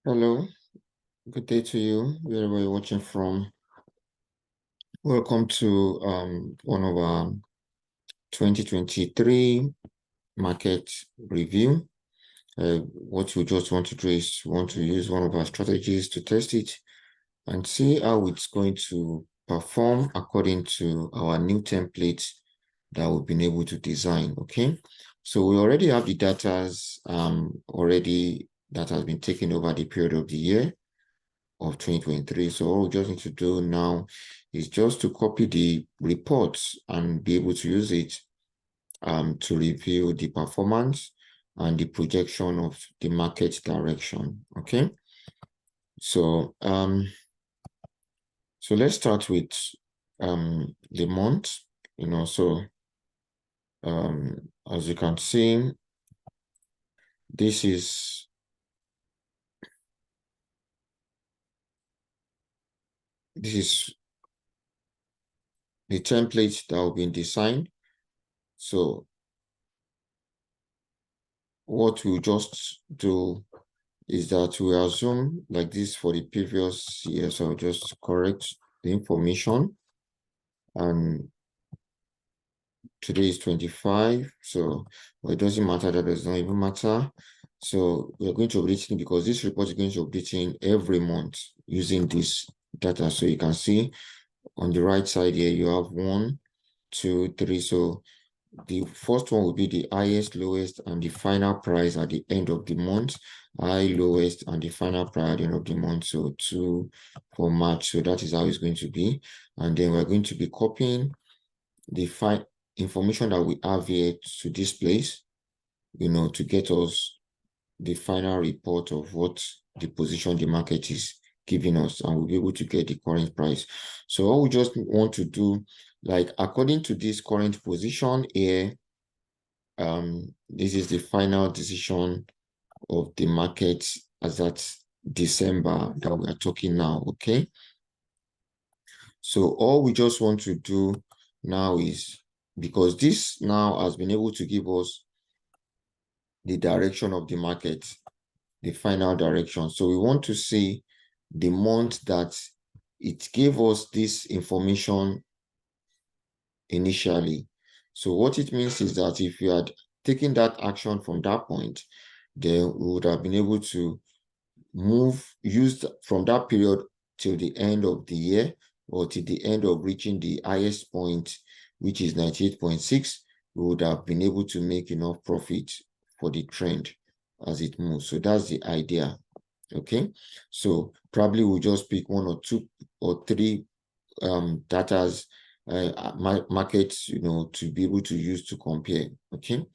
Hello, good day to you, wherever you're watching from. Welcome to one of our 2023 market review. What we just want to do is want to use one of our strategies to test it and see how it's going to perform according to our new template that we've been able to design. Okay, so we already have the data already that has been taken over the period of the year of 2023. So all we just need to do now is just to copy the reports and be able to use it to review the performance and the projection of the market direction. Okay. So let's start with the month, as you can see, this is the template that will be designed. So what we'll just do is that we assume like this for the previous year. So I'll just correct the information. And today is 25. So well, it doesn't matter, that does not even matter. So we're going to update it because this report is going to update every month using this data. So you can see on the right side here, you have 1, 2, 3. So the first one will be the highest, lowest, and the final price at the end of the month. High, lowest, and the final price at the end of the month. So 2 for March. So that is how it's going to be. And then we're going to be copying the information that we have here to this place, to get us the final report of what the position the market is giving us, and we'll be able to get the current price. So all we just want to do, like according to this current position here, this is the final decision of the market as at December that we are talking now. Okay, so all we just want to do now is, because this now has been able to give us the direction of the market, the final direction. So we want to see the month that it gave us this information initially. So what it means is that if you had taken that action from that point, then we would have been able to use from that period till the end of the year, or till the end of reaching the highest point, which is 98.6, we would have been able to make enough profit for the trend as it moves. So that's the idea. Okay, so probably we'll just pick 1 or 2 or 3 datas, markets, to be able to use to compare. Okay,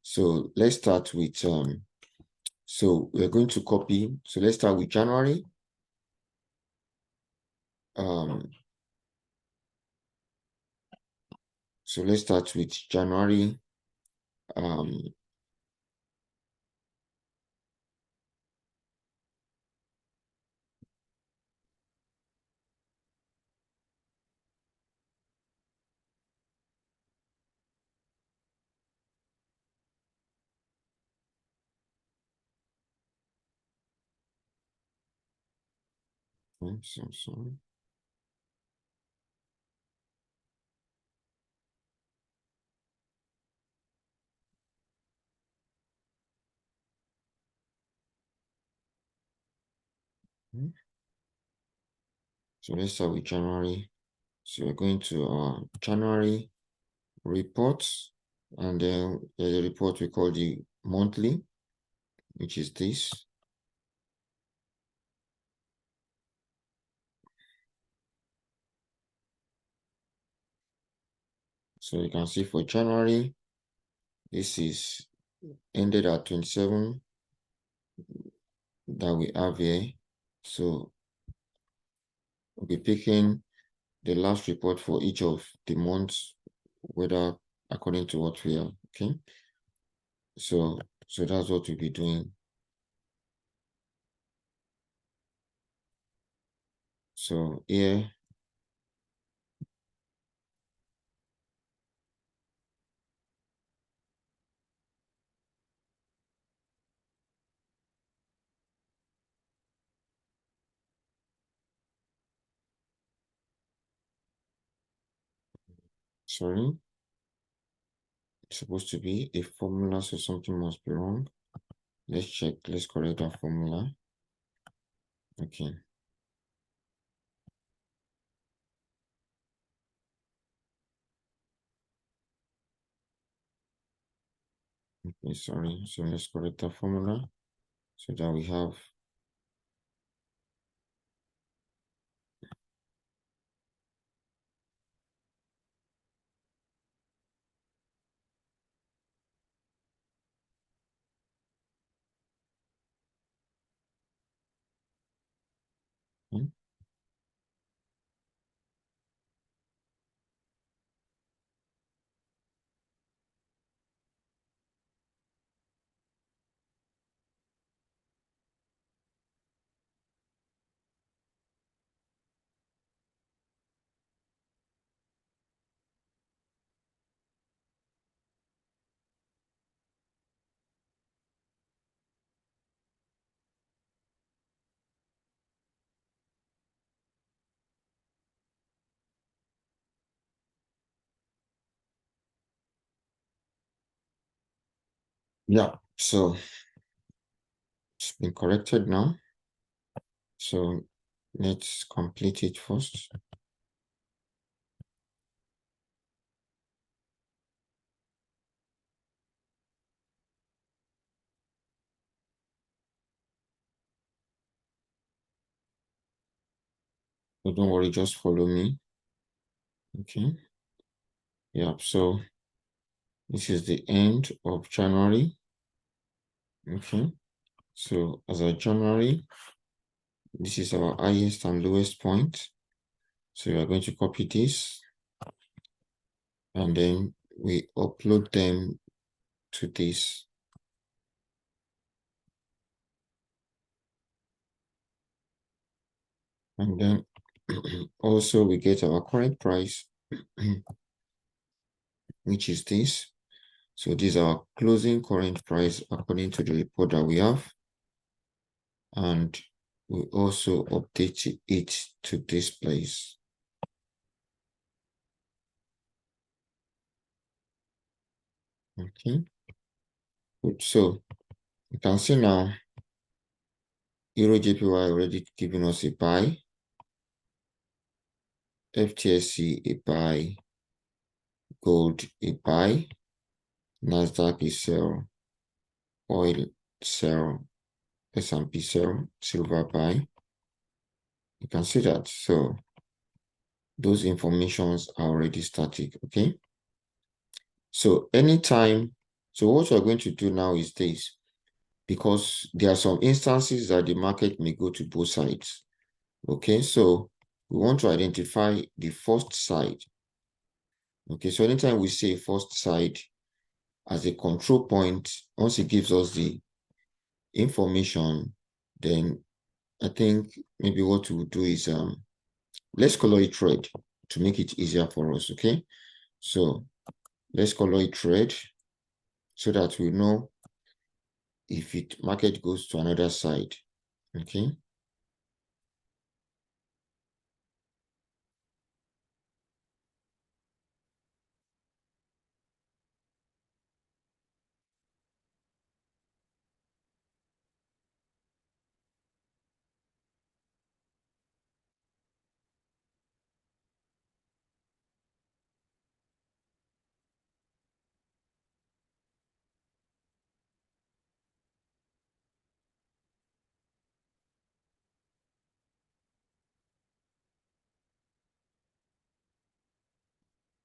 so let's start with so we're going to copy. So let's start with January. So let's start with January. I'm so sorry. So let's start with January. So we're going to our January reports, and then there's a report we call the monthly, which is this. So you can see for January, this is ended at 27 that we have here. So we'll be picking the last report for each of the months, whether according to what we have. Okay, so that's what we'll be doing. So here, Sorry, it's supposed to be a formula, so something must be wrong. Let's check. Let's correct our formula. Okay. Okay, sorry. So let's correct our formula so that we have. Hmm? Yeah, so it's been corrected now. So let's complete it first. So don't worry, just follow me. Okay. Yeah, so this is the end of January. Okay. So as of January, this is our highest and lowest point. So we are going to copy this and then we upload them to this. And then also we get our current price, which is this. So this is our closing current price according to the report that we have. And we also update it to this place. Okay. Good. So you can see now Euro JPY already giving us a buy, FTSE a buy, gold a buy, Nasdaq is sell, oil sell, S&P sell, silver buy. You can see that. So those informations are already static. Okay. So anytime, so what we're going to do now is this, because there are some instances that the market may go to both sides. Okay, so we want to identify the first side. Okay, so anytime we say first side as a control point, once it gives us the information, then I think maybe what we'll do is let's color it red to make it easier for us. Okay, so let's color it red so that we know if it market goes to another side. Okay.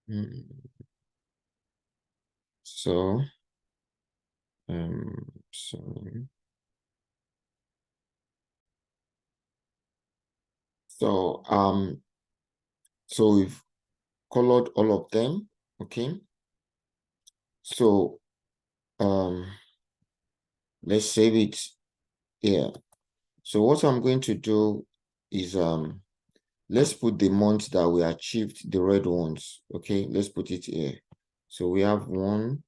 Mm. So sorry. So so we've colored all of them. Okay. So let's save it here. So what I'm going to do is let's put the months that we achieved the red ones. Okay, let's put it here. So we have one,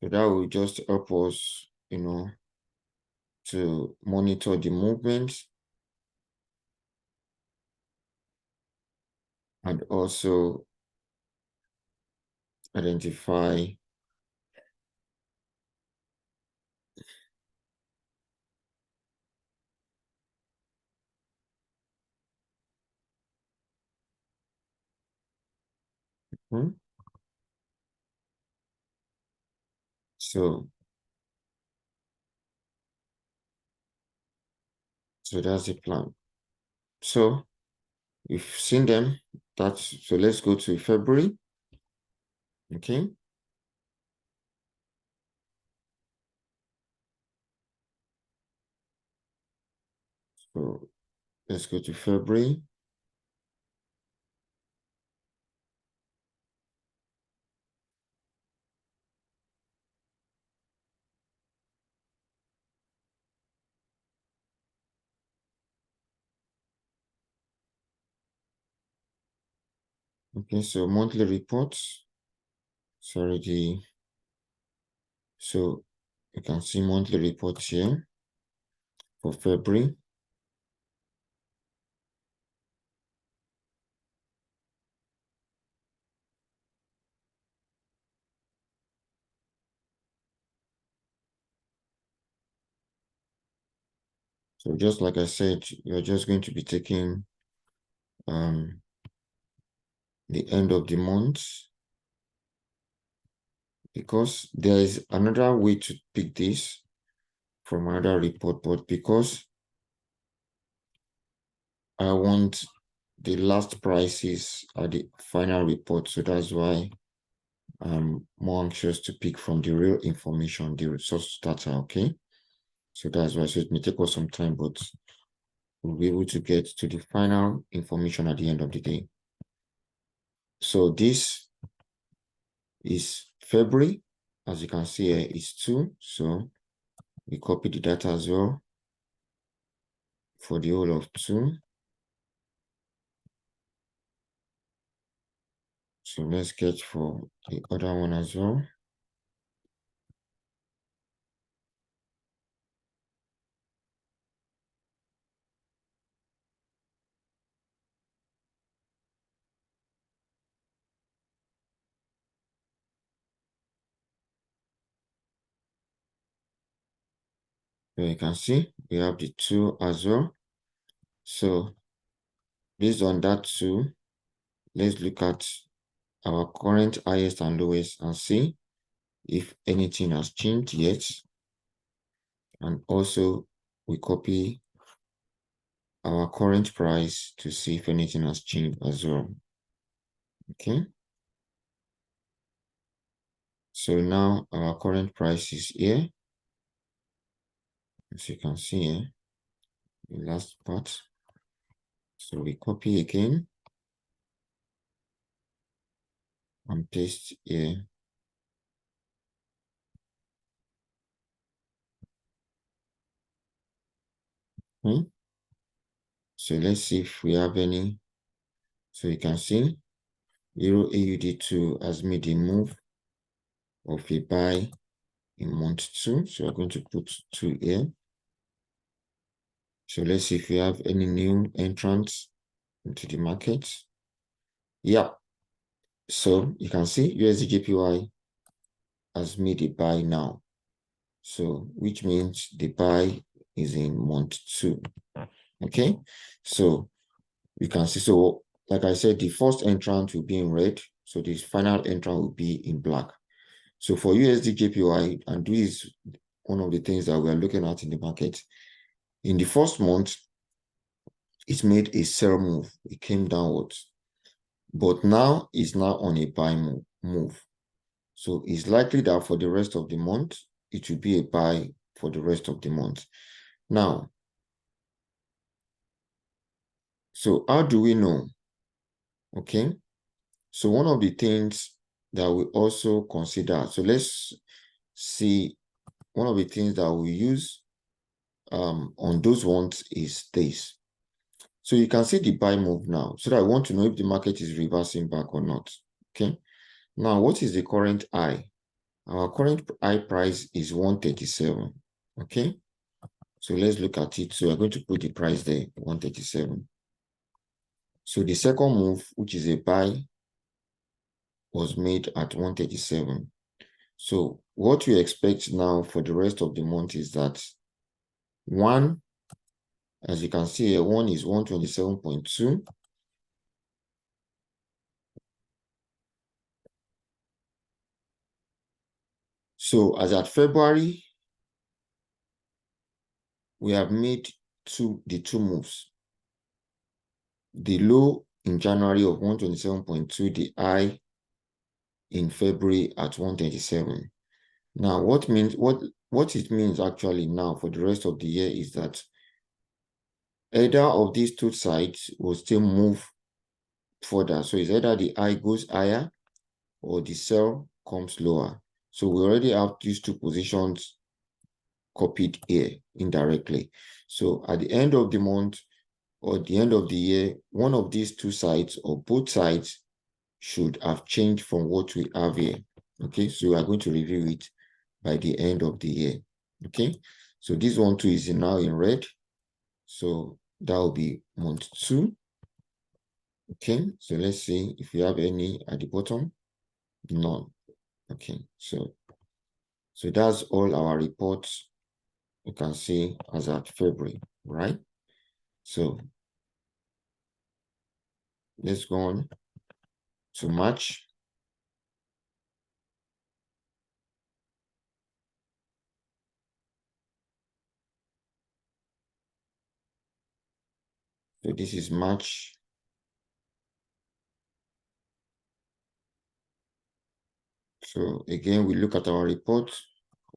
So that will just help us, to monitor the movements and also identify hmm? So that's the plan. So we've seen them. So let's go to February. Okay. So let's go to February. Okay, so monthly reports. So you can see monthly reports here for February. So just like I said, you're just going to be taking the end of the month, because there is another way to pick this from another report, but because I want the last prices at the final report, so that's why I'm more anxious to pick from the real information, the resource data, okay? So that's why, so it may take us some time, but we'll be able to get to the final information at the end of the day. So this is February. As you can see here, it's 2. So we copy the data as well for the whole of 2. So let's get for the other one as well. So you can see we have the 2 as well. So based on that 2, let's look at our current highest and lowest and see if anything has changed yet. And also we copy our current price to see if anything has changed as well. Okay. So now our current price is here. As you can see here, the last part. So we copy again and paste here. Okay. So let's see if we have any. So you can see Euro AUD2 has made a move of a buy in month 2. So we're going to put 2 here. So let's see if we have any new entrants into the market. Yeah. So you can see USD has made a buy now. So which means the buy is in month 2. Okay. So you can see, so like I said, the first entrant will be in red. So this final entrant will be in black. So for USD and this is one of the things that we're looking at in the market. In the first month, it made a sell move. It came downwards. But now it's now on a buy move. So it's likely that for the rest of the month, it will be a buy for the rest of the month. Now, so how do we know? Okay. So one of the things that we also consider, so let's see, one of the things that we use on those ones is this. So you can see the buy move now. So that I want to know if the market is reversing back or not. Okay. Now, what is the current high? Our current high price is 137. Okay. So let's look at it. So we're going to put the price there, 137. So the second move, which is a buy, was made at 137. So what we expect now for the rest of the month is that one, as you can see here, one is 127.2. So as at February, we have made the two moves. The low in January of 127.2, the high in February at 127. Now, what it means actually now for the rest of the year is that either of these two sides will still move further. So it's either the high goes higher or the sell comes lower. So we already have these two positions copied here indirectly. So at the end of the month or the end of the year, one of these two sides or both sides should have changed from what we have here. Okay, so we are going to review it by the end of the year. Okay, so this one too is now in red. So that will be month 2. Okay, so let's see if we have any at the bottom. None. Okay, so that's all our reports you can see as at February, right? So let's go on to March. So this is March. So again, we look at our report,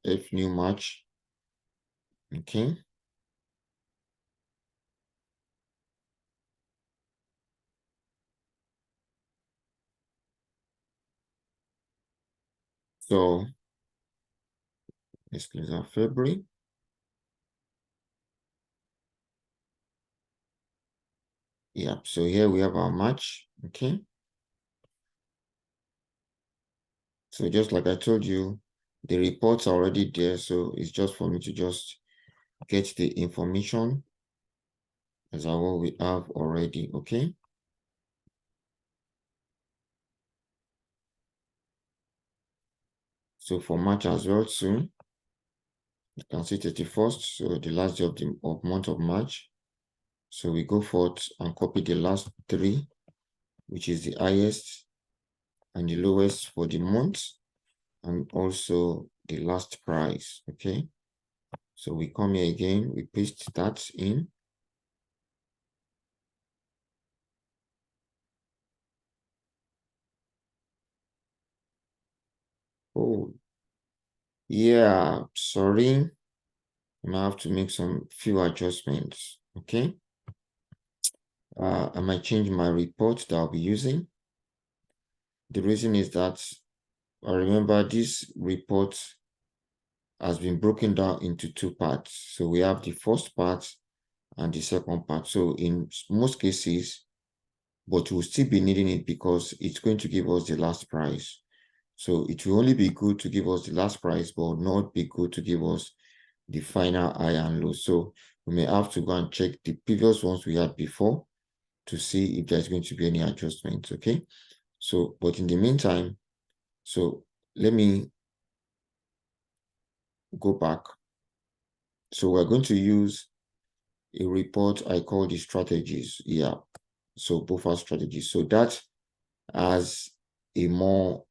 F new March. Okay. So let's close out February. Yeah, so here we have our March. Okay. So just like I told you, the reports are already there. So it's just for me to just get the information as what we have already. Okay. So for March as well too, you can see 31st, so the last day of the month of March. So we go forth and copy the last 3, which is the highest and the lowest for the month, and also the last price. Okay. So we come here again, we paste that in. Oh, yeah, sorry. I might have to make some few adjustments. Okay. I might change my report that I'll be using. The reason is that I remember this report has been broken down into 2 parts. So we have the first part and the second part. So in most cases, but we'll still be needing it because it's going to give us the last price. So it will only be good to give us the last price, but not be good to give us the final high and low. So we may have to go and check the previous ones we had before to see if there's going to be any adjustments. Okay. So, but in the meantime, so let me go back. So we're going to use a report I call the strategies. Yeah. So both are strategies. So that has a more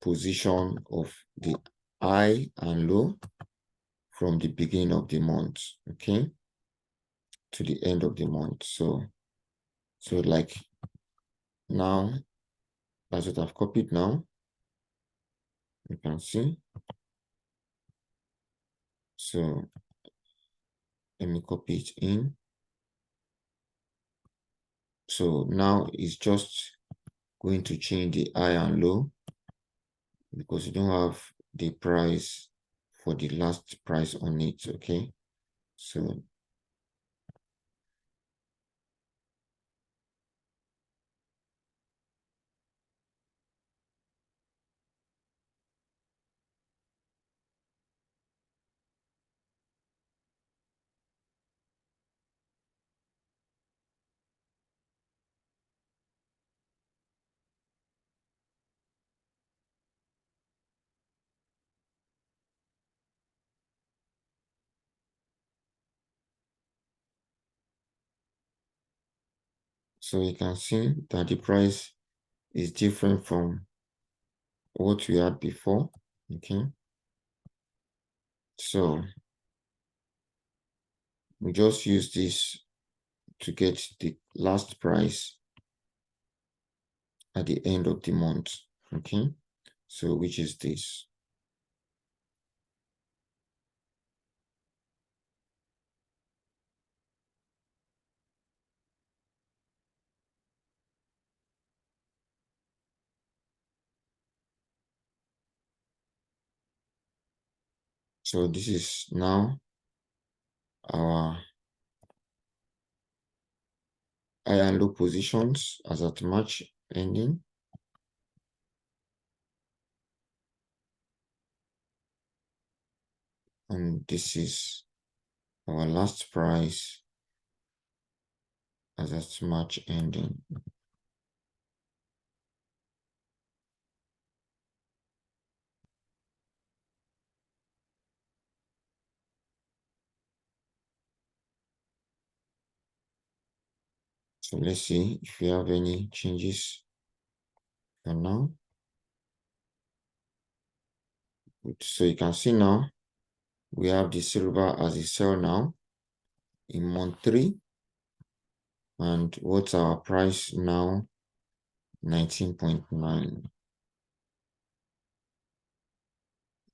position of the high and low from the beginning of the month, okay, to the end of the month. So like now, that's what I've copied now. You can see. So let me copy it in. So now it's just going to change the high and low because you don't have the price for the last price on it, okay? So So you can see that the price is different from what we had before. Okay. So we just use this to get the last price at the end of the month. Okay. So which is this. So this is now our high and low positions as at March ending. And this is our last price as at March ending. So let's see if we have any changes for now. So you can see now we have the silver as a sell now in month 3. And what's our price now? 19.9.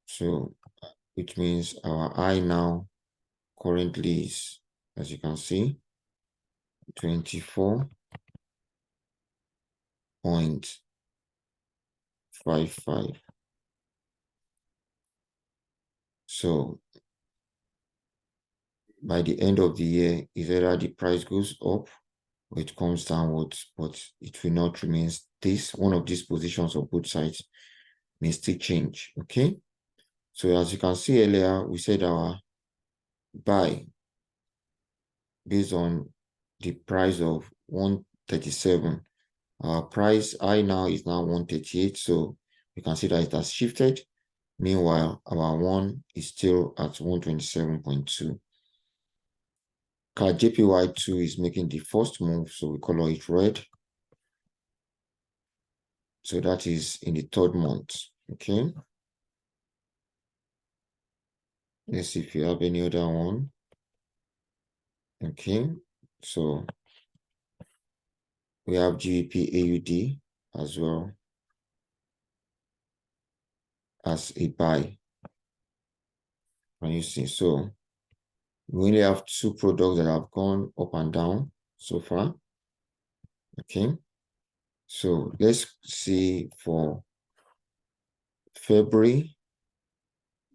So which means our high now currently is, as you can see, 24.55. So by the end of the year, is either the price goes up or it comes downwards, but it will not remain this. One of these positions of both sides may still change. Okay. So as you can see earlier, we said our buy based on the price of 137. Our price high now is now 138. So you can see that it has shifted. Meanwhile, our one is still at 127.2. Card JPY2 is making the first move, so we color it red. So that is in the 3rd month. Okay. Let's see if you have any other one. Okay. So we have GBP AUD as well as a buy. And you see, so we only have 2 products that have gone up and down so far. Okay. So let's see for February,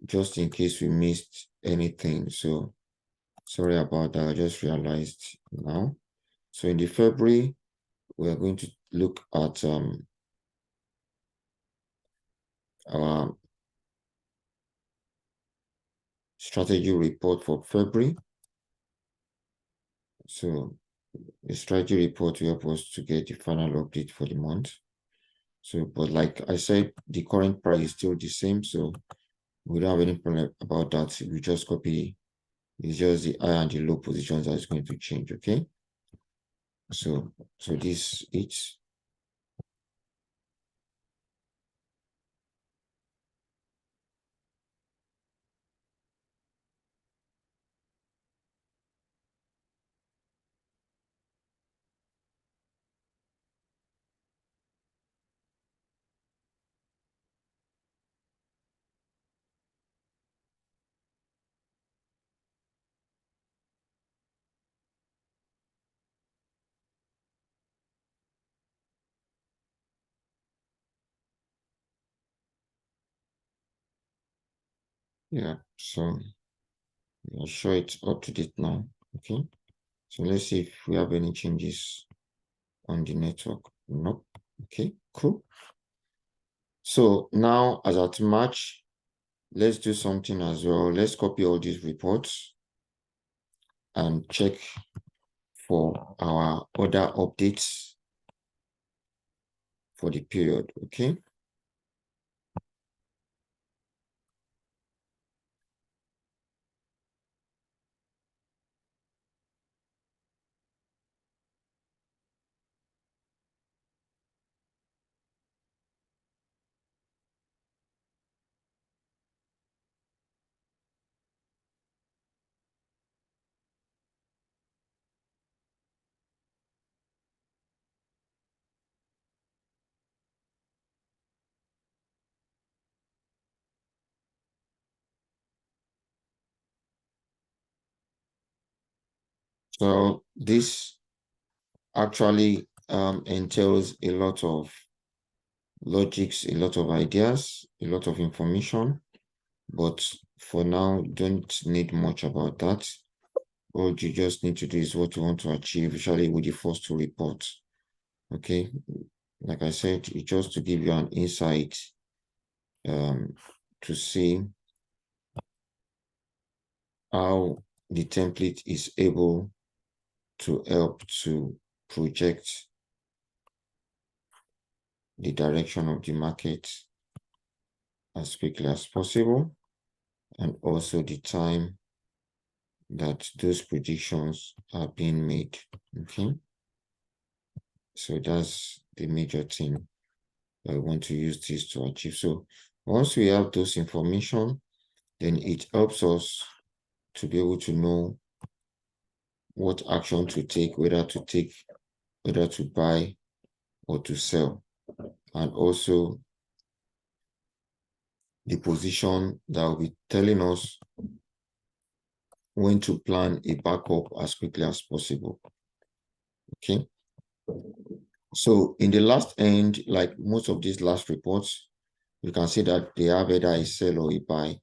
just in case we missed anything. So sorry about that. I just realized now. So in the February, we are going to look at our strategy report for February. So the strategy report will help us to get the final update for the month. So, but like I said, the current price is still the same. So we don't have any problem about that. We just copy. It's just the high and the low positions that is going to change. Okay. So this it's yeah. So I'll show it up to date now. Okay. So let's see if we have any changes on the network. Nope. Okay, cool. So now as at March, let's do something as well. Let's copy all these reports and check for our other updates for the period. Okay. So this actually entails a lot of logics, a lot of ideas, a lot of information, but for now, don't need much about that. All you just need to do is what you want to achieve, usually with the first two reports. Okay, like I said, it's just to give you an insight to see how the template is able to help to project the direction of the market as quickly as possible, and also the time that those predictions are being made. Okay, so that's the major thing I want to use this to achieve. So once we have those information, then it helps us to be able to know what action to take, whether to buy or to sell, and also the position that will be telling us when to plan a backup as quickly as possible. Okay. So in the last end, like most of these last reports, you can see that they have either a sell or a buy.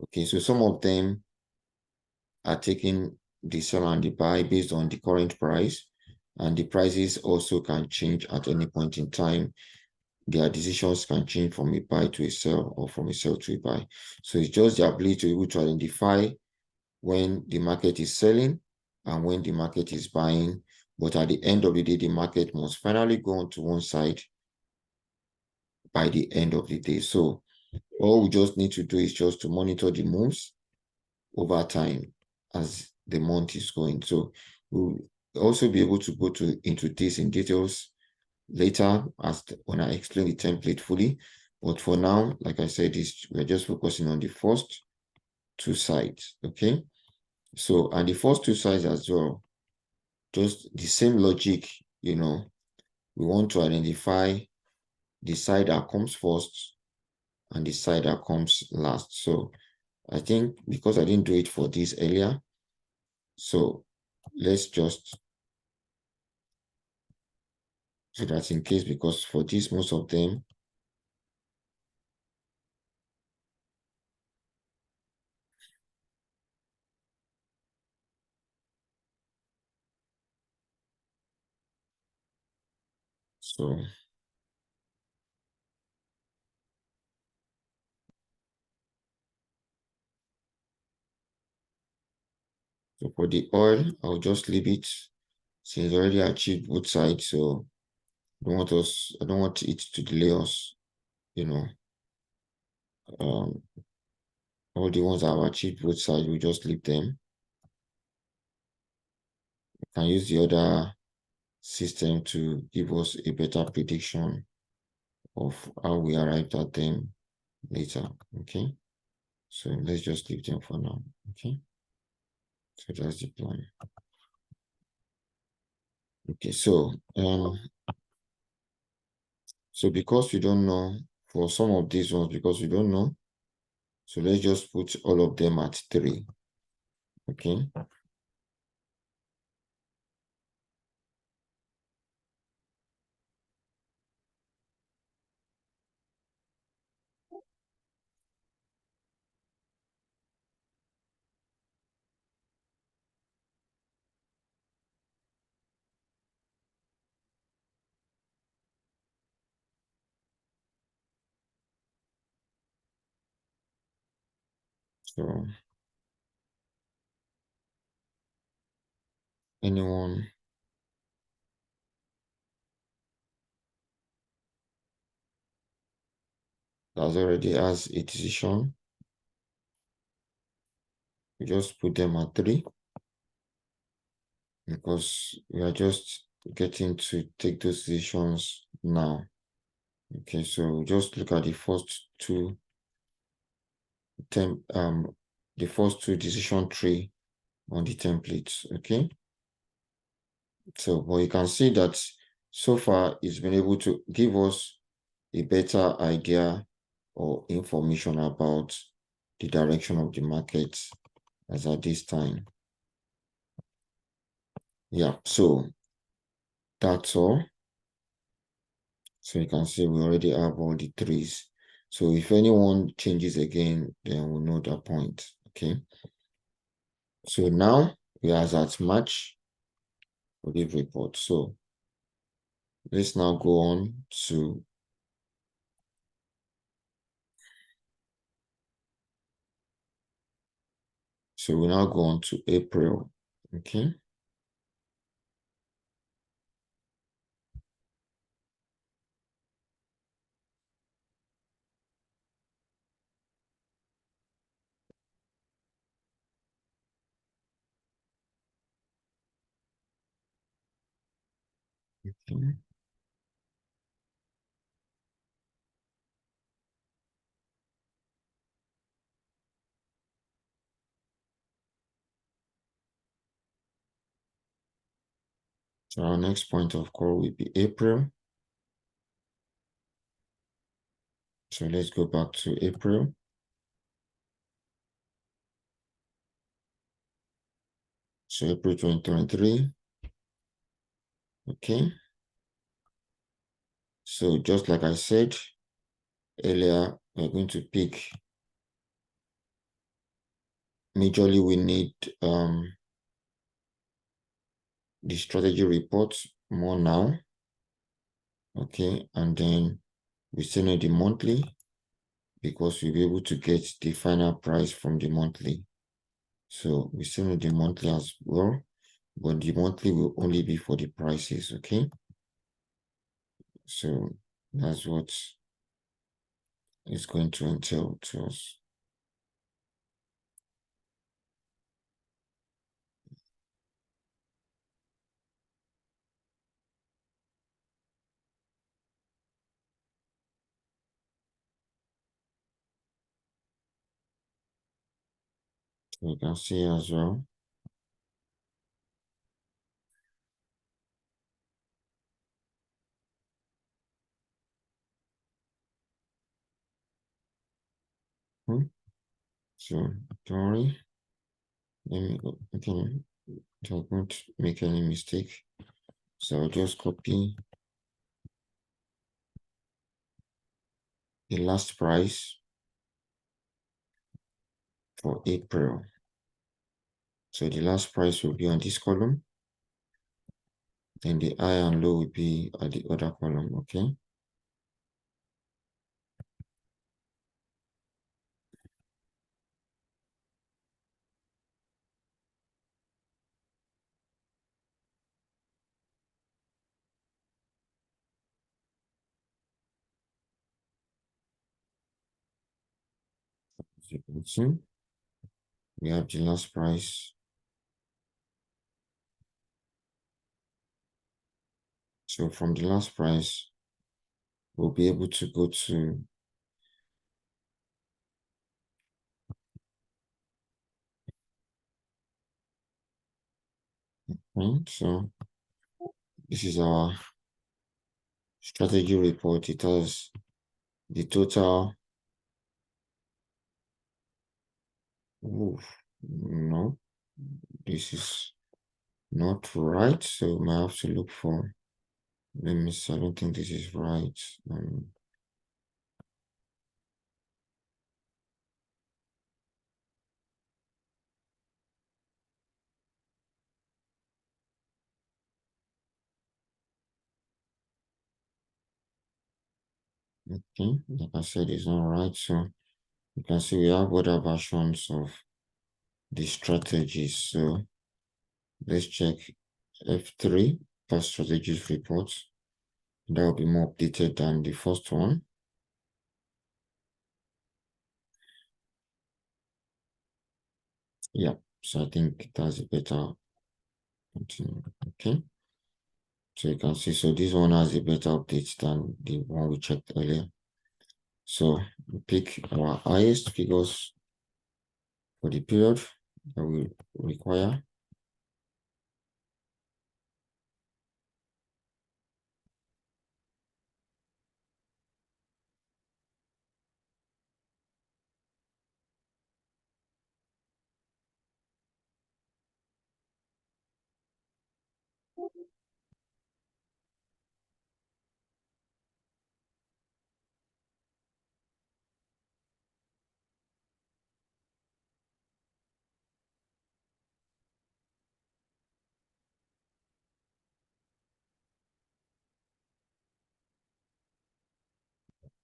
Okay, so some of them are taking the sell and the buy based on the current price, and the prices also can change at any point in time. Their decisions can change from a buy to a sell or from a sell to a buy. So it's just the ability to be able to identify when the market is selling and when the market is buying. But at the end of the day, the market must finally go onto one side by the end of the day. So all we just need to do is just to monitor the moves over time as the month is going. So we'll also be able to go into this in details later when I explain the template fully. But for now, like I said, we're just focusing on the first two sides. Okay. So, and the first two sides as well, just the same logic, we want to identify the side that comes first and the side that comes last. So I think because I didn't do it for this earlier, so let's just do that in case, because for this, most of them, so for the oil, I'll just leave it since it's already achieved both sides. So I don't want it to delay us, you know. All the ones that have achieved both sides, we just leave them. We can use the other system to give us a better prediction of how we arrived at them later. Okay. So let's just leave them for now. Okay. So that's the plan. Okay, so because we don't know for some of these ones, because we don't know, so let's just put all of them at 3. Okay. So anyone that already has a decision, we just put them at 3 because we are just getting to take those decisions now. Okay, so just look at the first two the first two decision tree on the templates. Okay, so but you can see that so far it's been able to give us a better idea or information about the direction of the market as at this time. Yeah, so that's all. So you can see we already have all the threes. So if anyone changes again, then we'll know that point. Okay. So now we are at match for the report. So let's now go on to we now go on to April. Okay. Okay. So our next point of call will be April. So let's go back to April. So April 2023. Okay. So just like I said earlier, we're going to pick majorly we need the strategy report more now. Okay, and then we still need the monthly because we'll be able to get the final price from the monthly. So we still need the monthly as well, but the monthly will only be for the prices. Okay, so that's what it's going to entail to us. So you can see as well. So don't worry. Let me go. Okay, don't make any mistake. So I'll just copy the last price for April. So the last price will be on this column, and the high and low will be at the other column. Okay. As you can see, we have the last price. So from the last price, we'll be able to go to right. So this is our strategy report. It has the total. Oof, no, this is not right. So we might have to look for. Let me see. I don't think this is right. Okay, like I said, it's not right. So you can see we have other versions of the strategies. So let's check F3 past strategies report. That will be more updated than the first one. Yeah, so I think that's a better continue. Okay. So you can see, so this one has a better update than the one we checked earlier. So we pick our highest figures for the period that we require.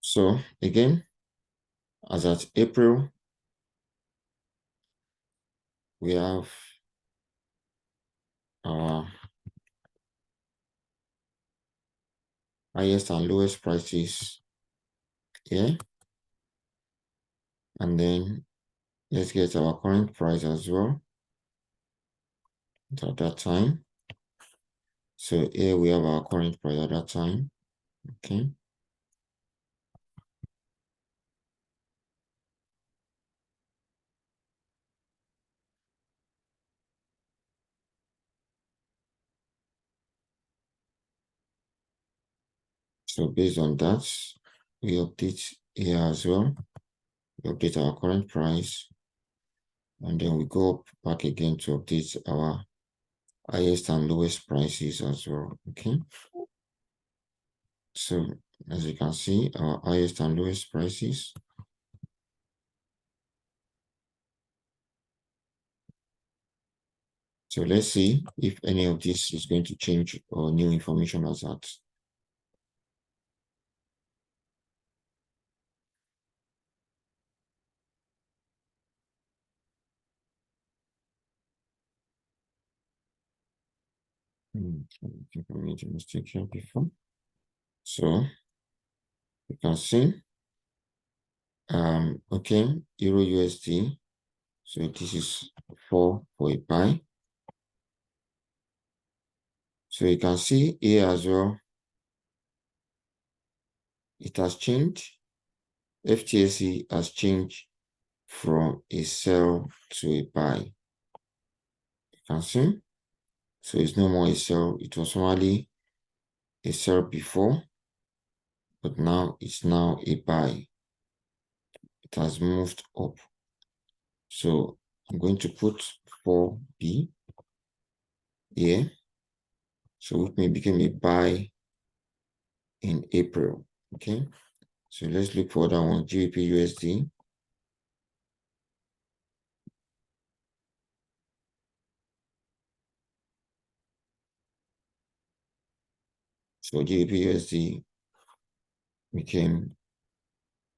So again, as at April, we have our highest and lowest prices here. And then let's get our current price as well at that time. So here we have our current price at that time. Okay. So based on that, we update here as well. We update our current price, and then we go up back again to update our highest and lowest prices as well. Okay. So as you can see, our highest and lowest prices. So let's see if any of this is going to change or new information as that. I think I made a mistake here before. So you can see, okay, Euro USD. So this is 4 for a buy. So you can see here as well, it has changed. FTSE has changed from a sell to a buy. You can see. So it's no more a sell. It was only a sell before, but now it's now a buy. It has moved up. So I'm going to put 4B here. So it may become a buy in April. Okay. So let's look for that one, GBP USD. So GBP USD became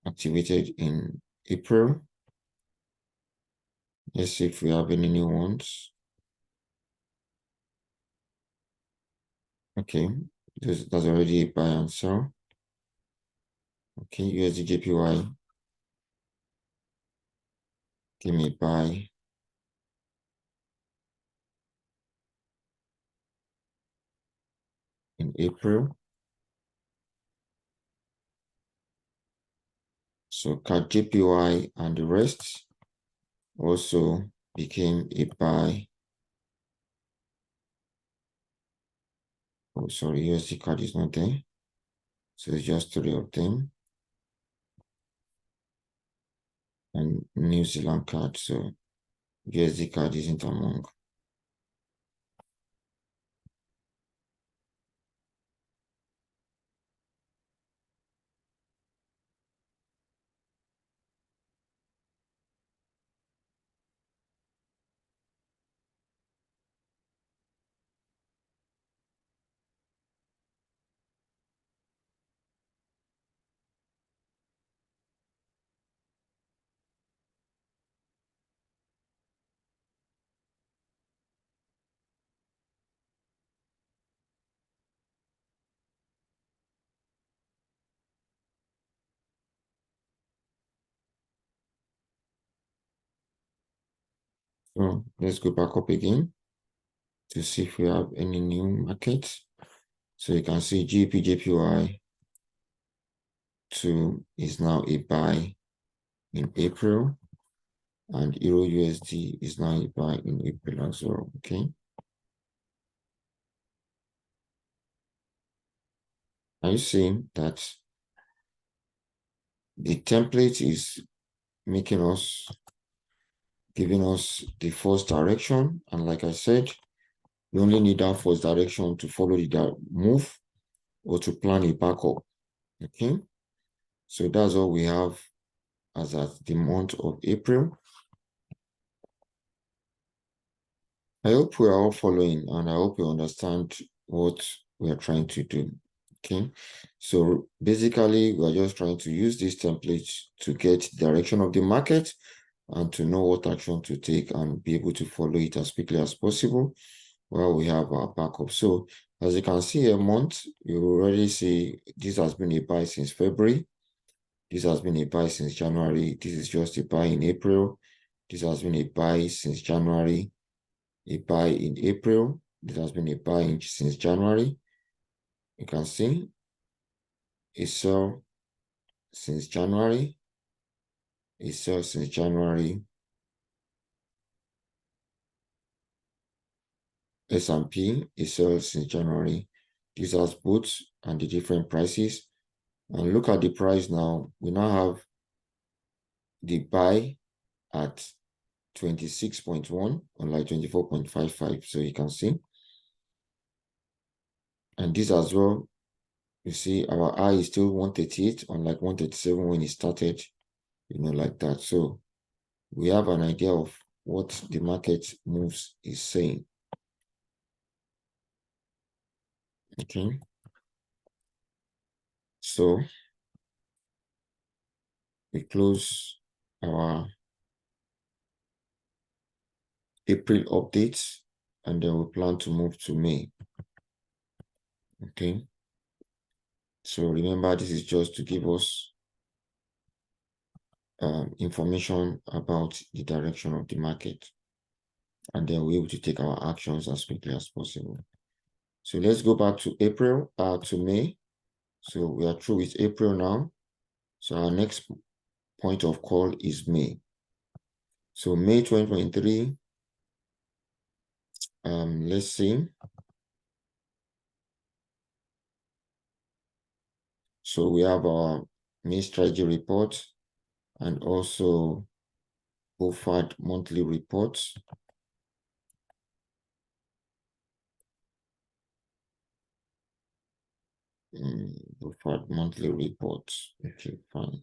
activated in April. Let's see if we have any new ones. Okay, that's already a buy and sell. Okay, USD JPY, give me a buy. In April. So CAD JPY and the rest also became a buy. Oh, sorry, USD CAD is not there. So it's just 3 of them. And New Zealand CAD. So USD CAD isn't among. So let's go back up again to see if we have any new markets. So you can see GBP JPY 2 is now a buy in April, and Euro USD is now a buy in April as well. Okay. Are you seeing that the template is making us, giving us the first direction? And like I said, we only need that first direction to follow the move or to plan a backup. Okay. So that's all we have as at the month of April. I hope we are all following, and I hope you understand what we are trying to do. Okay, so basically we're just trying to use this template to get the direction of the market and to know what action to take and be able to follow it as quickly as possible while we have our backup. So as you can see a month, you already see this has been a buy since February. This has been a buy since January. This is just a buy in April. This has been a buy since January, a buy in April. This has been a buy since January. You can see a sell since January, a sell since January, S&P, a sell since January. These are both and the different prices. And look at the price now. We now have the buy at 26.1 unlike 24.55. So you can see. And this as well, you see our high is still 138 unlike 137 when it started, like that. So we have an idea of what the market moves is saying. Okay. So we close our April updates and then we plan to move to May. Okay. So remember, this is just to give us information about the direction of the market. And then we're able to take our actions as quickly as possible. So let's go back to April, to May. So we are through with April now. So our next point of call is May. So May 2023, let's see. So we have our May strategy report and also BOFAD monthly reports. BOFAD monthly reports. Okay, fine.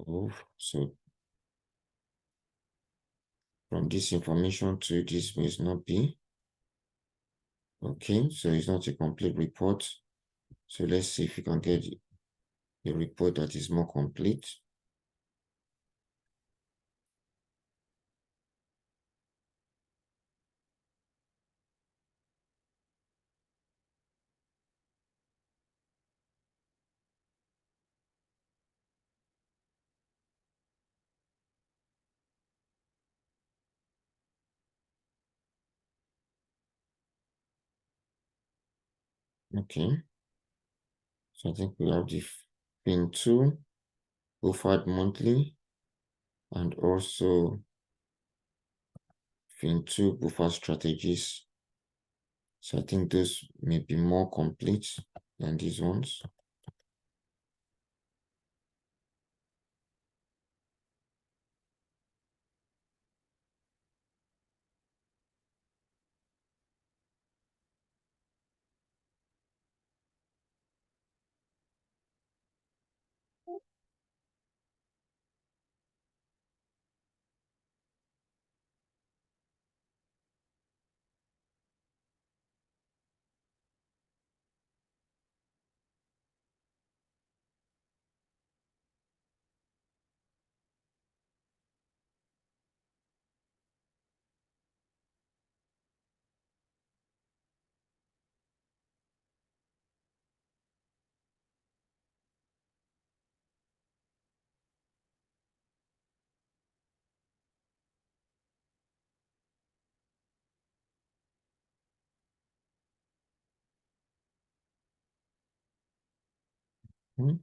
Oh, so from this information to this may not be. Okay, so it's not a complete report. So let's see if we can get a report that is more complete. Okay, so I think we have the FIN2, BOFAD monthly, and also FIN2 BOFAD strategies. So I think those may be more complete than these ones.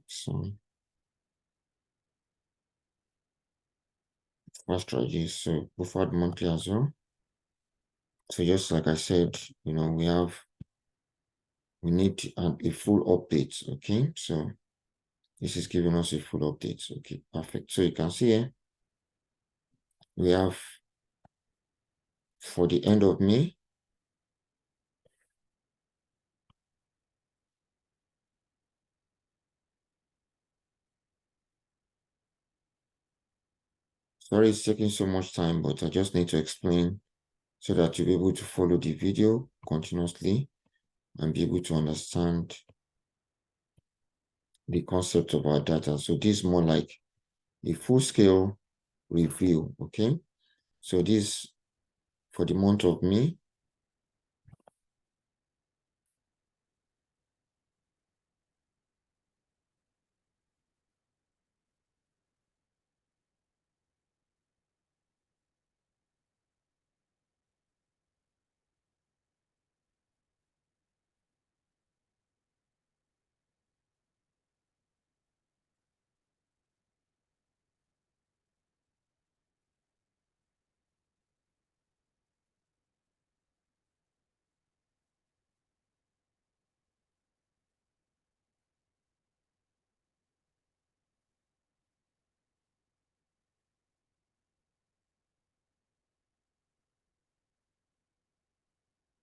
So BOFAD strategies, so BOFAD monthly as well. So just like I said, we need a full update. Okay, so this is giving us a full update. Okay, perfect. So you can see here we have for the end of May. Sorry it's taking so much time, but I just need to explain so that you'll be able to follow the video continuously. and be able to understand the concept of our data. So this is more like a full-scale review, okay? So this for the month of May.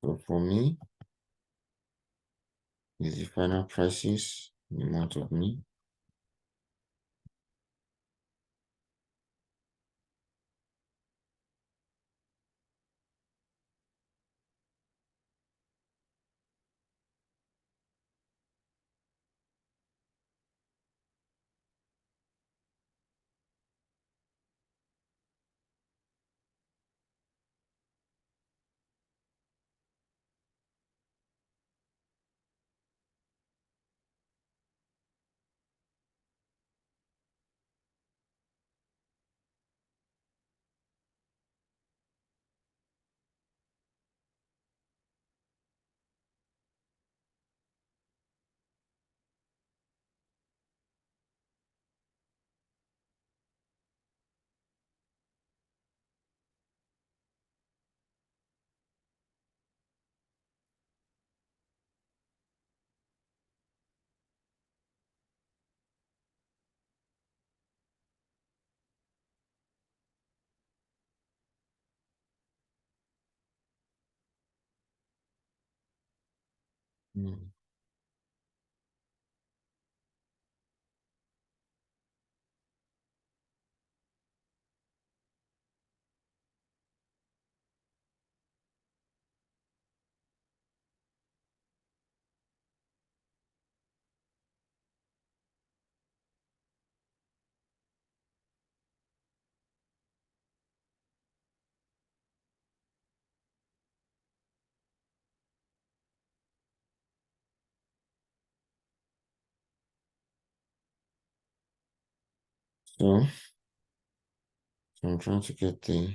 So for me, is the final prices in the month of May. Mm. So I'm trying to get the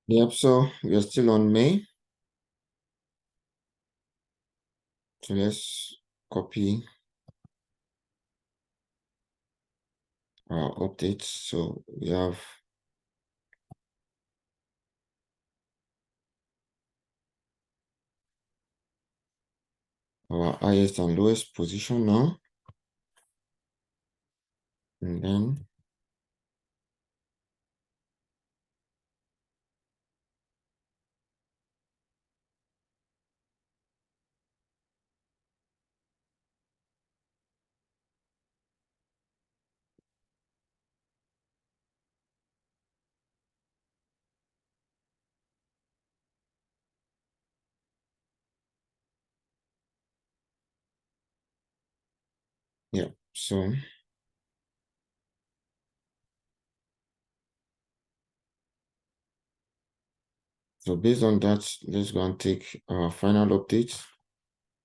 yep, so we are still on May. So let's copy our updates. So we have our highest and lowest position now. And then yeah, so based on that, let's go and take our final update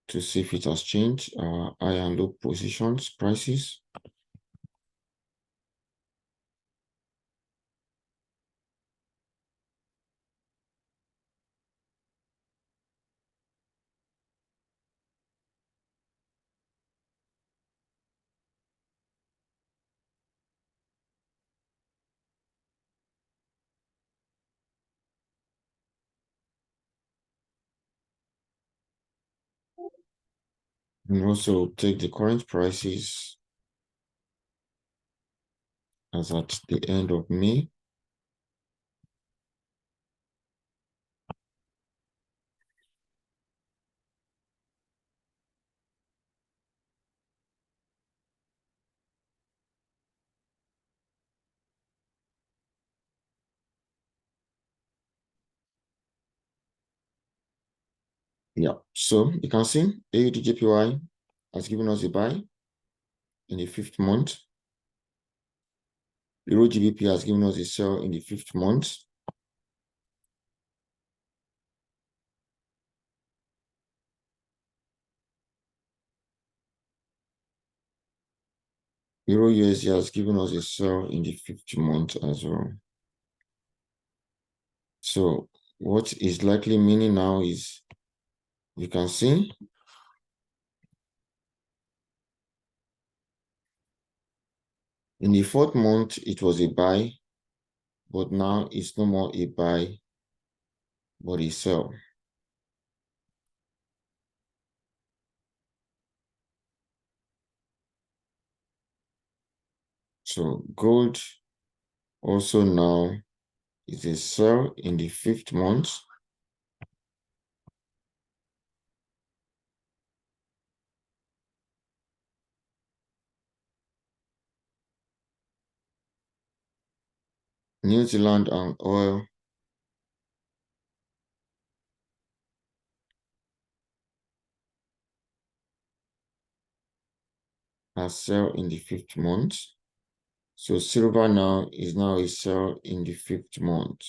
to see if it has changed our high and low positions prices. And also take the current prices as at the end of May. Yeah, so you can see AUDJPY has given us a buy in the 5th month. Euro GBP has given us a sell in the 5th month. Euro USD has given us a sell in the 5th month as well. So what is likely meaning now is you can see in the 4th month it was a buy, but now it's no more a buy, but a sell. So gold also now is a sell in the 5th month. New Zealand and oil are sell in the 5th month. So silver now is now a sell in the 5th month.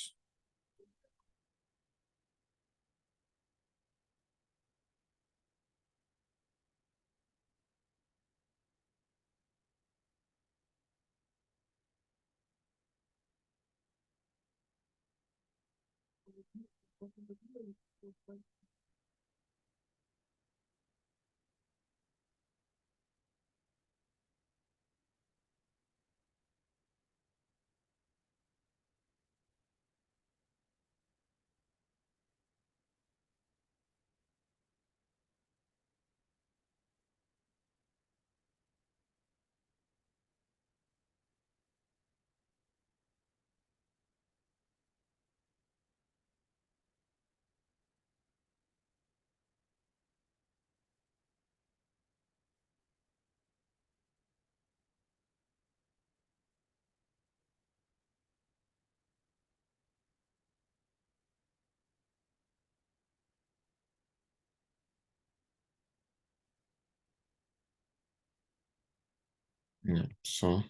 Yeah, so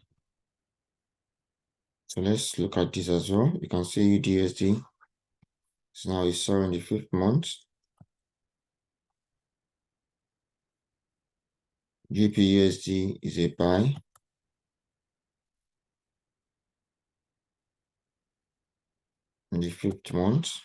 let's look at this as well. You can see UDSD is now a sell in the 5th month. GPUSD is a buy. In the 5th month.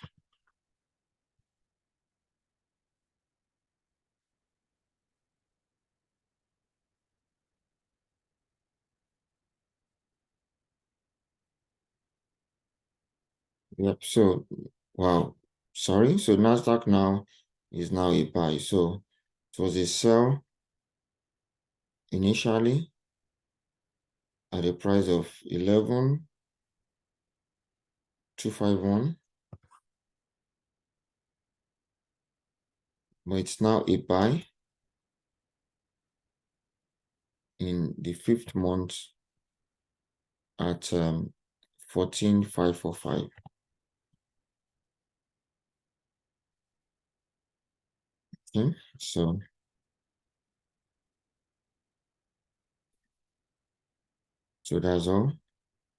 Yep, so wow. Sorry, so Nasdaq now is now a buy. So it was a sell initially at a price of 11,251, but it's now a buy in the 5th month at 14,545. Okay, so that's all.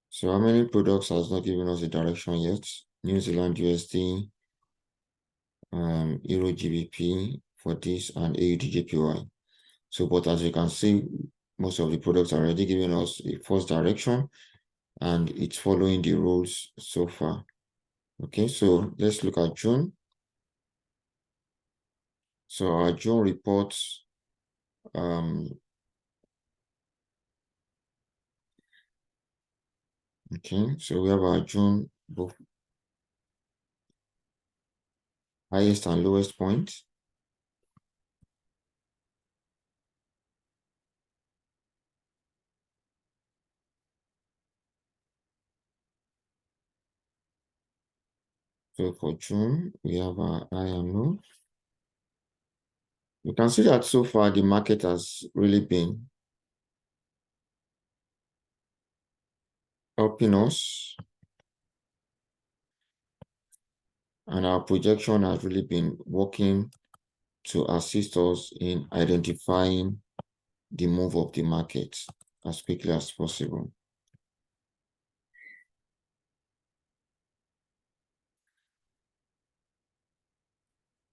So how many products has not given us a direction yet? New Zealand USD, Euro GBP for this, and AUDJPY. So, but as you can see, most of the products are already giving us a first direction and it's following the rules so far. Okay, so let's look at June. So our June reports, okay, so we have our June both highest and lowest point. So for June, we have our high and low. You can see that so far the market has really been helping us, and our projection has really been working to assist us in identifying the move of the market as quickly as possible.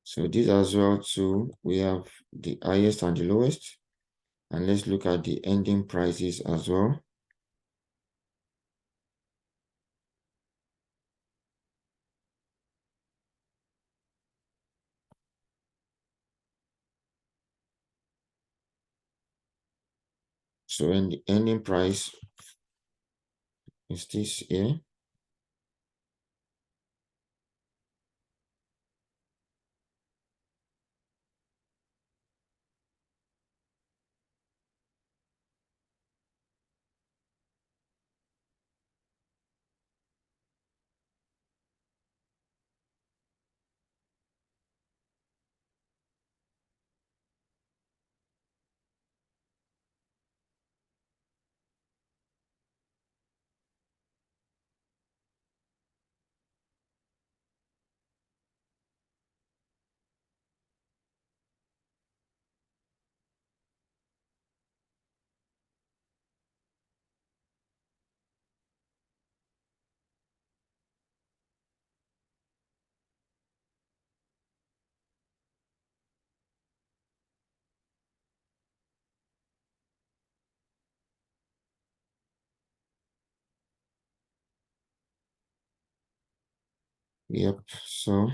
So this as well too, we have the highest and the lowest, and let's look at the ending prices as well. So in the ending price is this here. Yep, so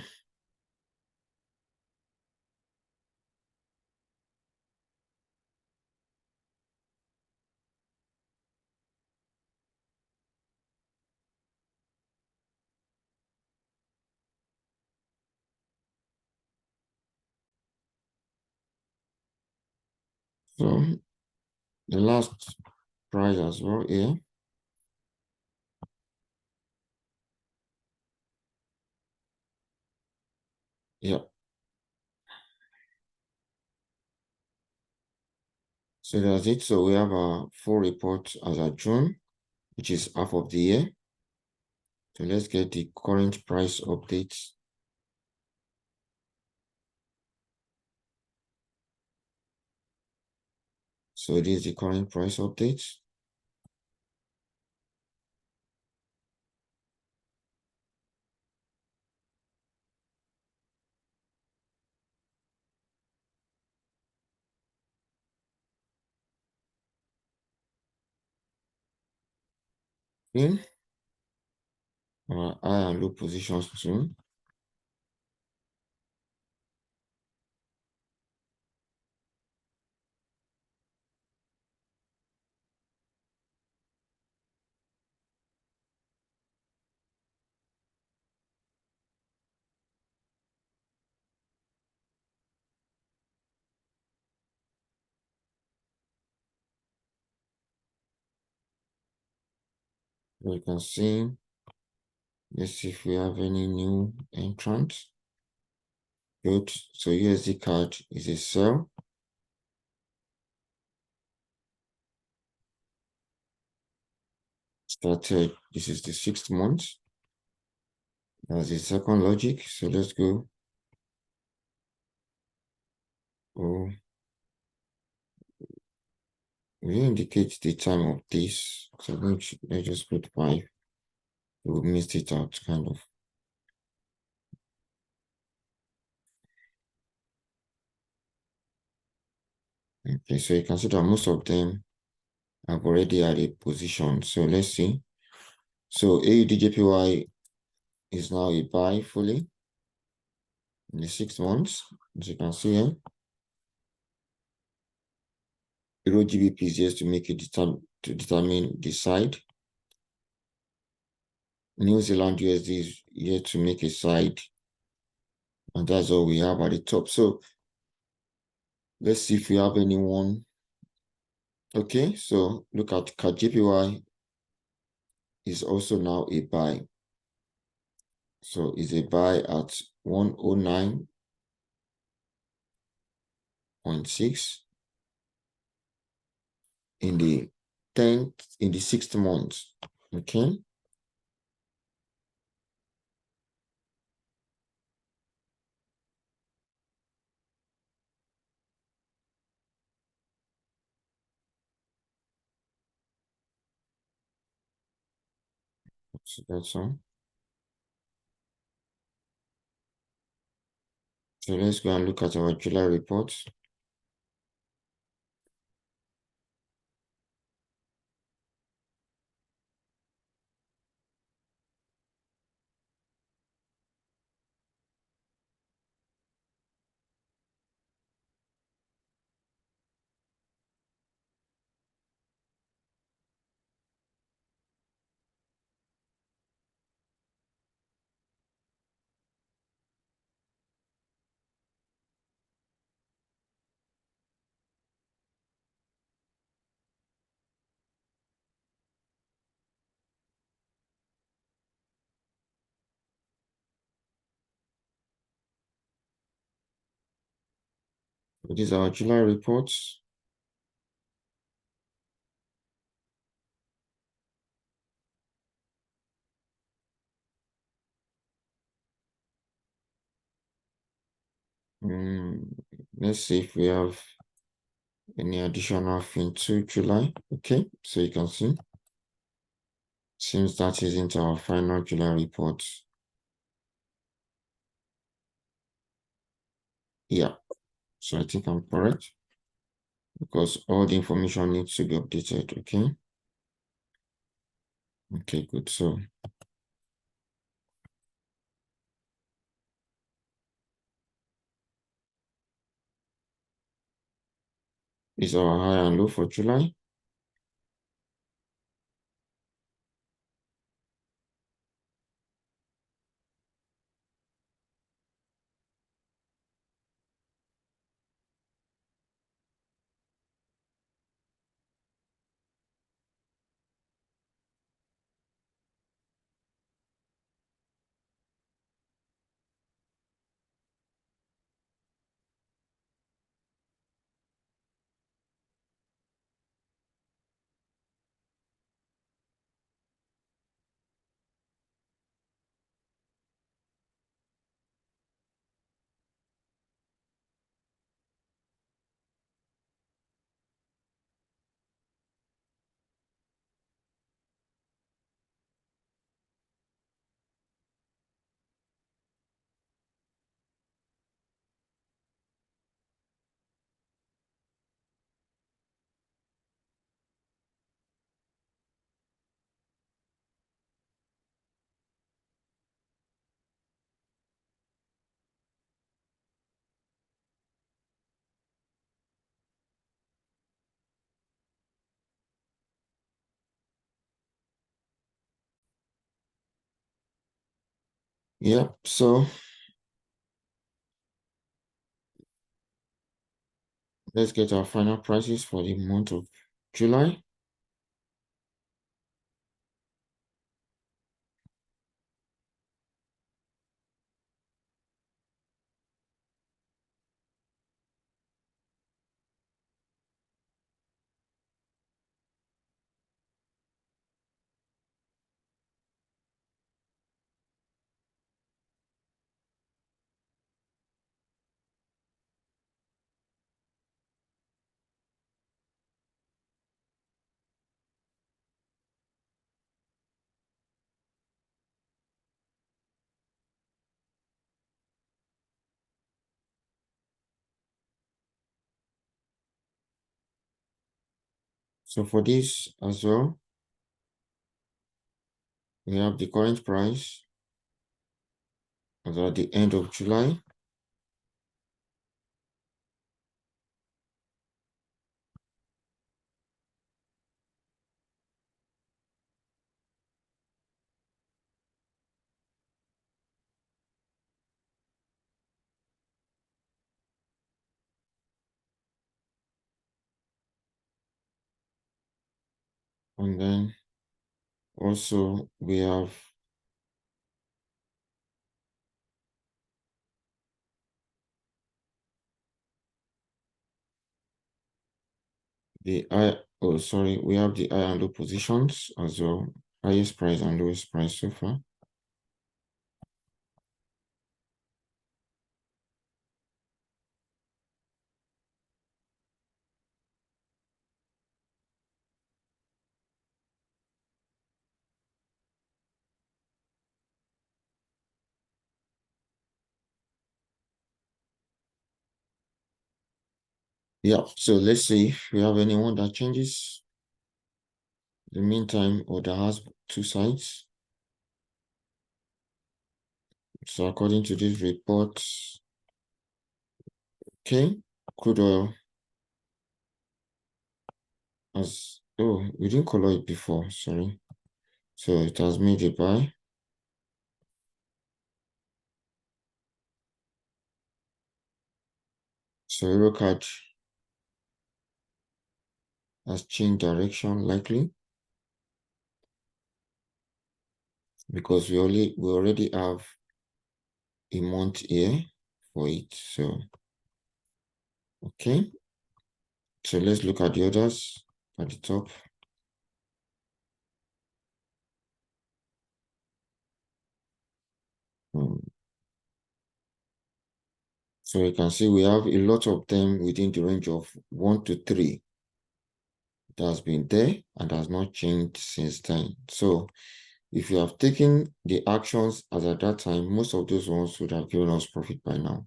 the last price as well here. Yep. So that's it. So we have a full report as of June, which is half of the year. So let's get the current price updates. So this is the current price updates. In our high and low positions too. You can see, let's see if we have any new entrants. Good. So USD card is a sell. Started, this is the 6th month. That's the second logic. So let's go. Oh, we indicate the time of this. So let's just put 5. We missed it out kind of. Okay, so you can see that most of them have already had a position. So let's see. So AUDJPY is now a buy fully in the 6 months, as you can see here. Euro GBP is just to make it to determine the side. New Zealand USD is here to make a side, and that's all we have at the top. So let's see if we have anyone. Okay, so look at JPY is also now a buy. So it's a buy at 109.6 in the 6th month. Okay. So that's all. So let's go and look at our July report. These are our July reports. Let's see if we have any additional thing to July. Okay, so you can see, since that isn't our final July report. Yeah, so I think I'm correct because all the information needs to be updated. Okay. Okay, good. So is our high and low for July. Yeah, so let's get our final prices for the month of July. So for this as well, we have the current price as at the end of July. And then also we have the we have the high and low positions as well, highest price and lowest price so far. Yeah, so let's see if we have anyone that changes. In the meantime, or that has two sides. So according to this report, okay, crude oil has, oh, we didn't color it before, sorry. So it has made a buy. So Eurocard has changed direction likely because we already have a month here for it. So okay. So let's look at the others at the top. So you can see we have a lot of them within the range of 1 to 3 that has been there and has not changed since then. So if you have taken the actions as at that time, most of those ones would have given us profit by now.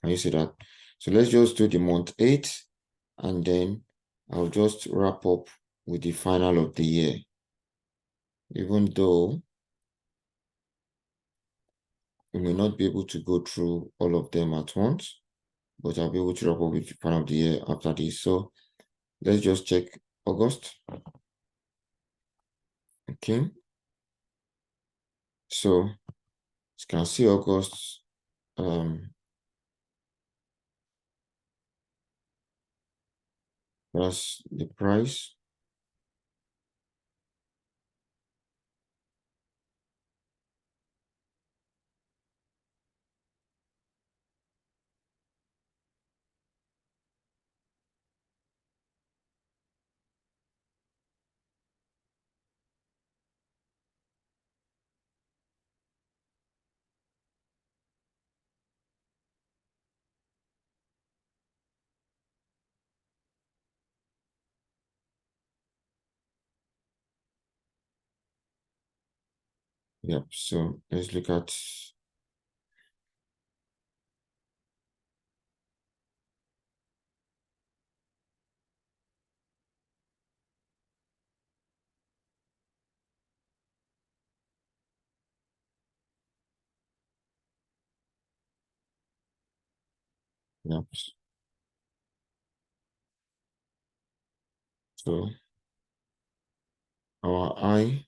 Can you see that? So let's just do the month 8 and then I'll just wrap up with the final of the year. Even though we may not be able to go through all of them at once, but I'll be able to wrap up with the final of the year after this. So let's just check August. Okay. So you can see August, that's the price. Yep. So let's look at, yep. So our I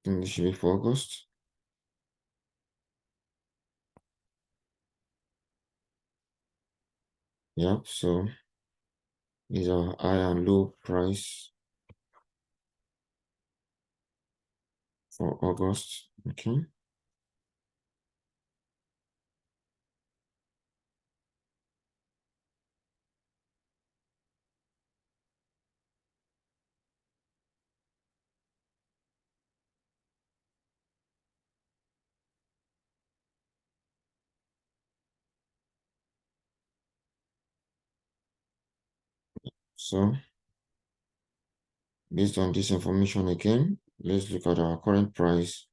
think this should be for August. Yep. So these are high and low price for August. Okay. So based on this information again, let's look at our current price.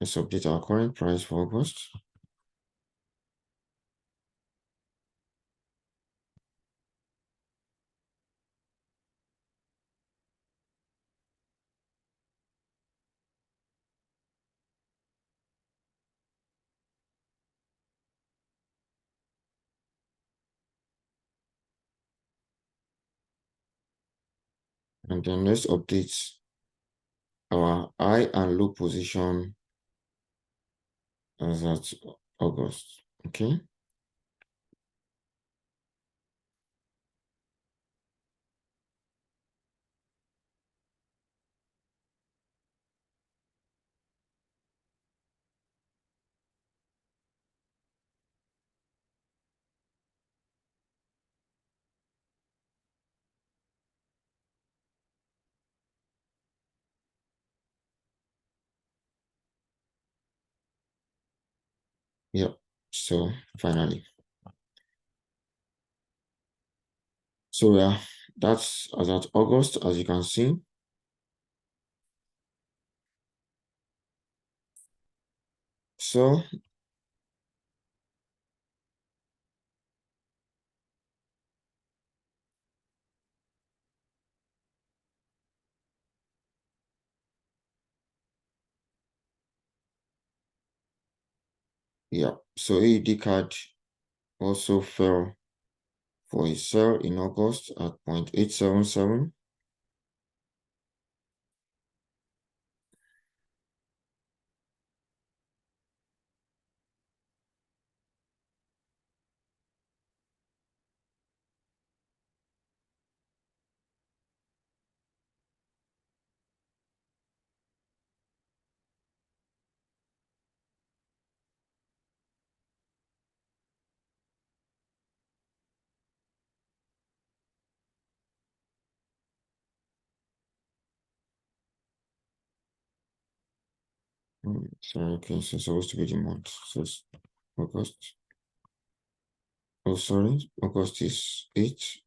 Let's update our current price for August. And then let's update our high and low position as at August. Okay. Yep. So finally. So yeah, that's as at August, as you can see. So yeah, so AUD card also fell for a sell in August at 0.877. Sorry, okay, so it's supposed to be the month. So it's August. Oh, sorry, August is 8.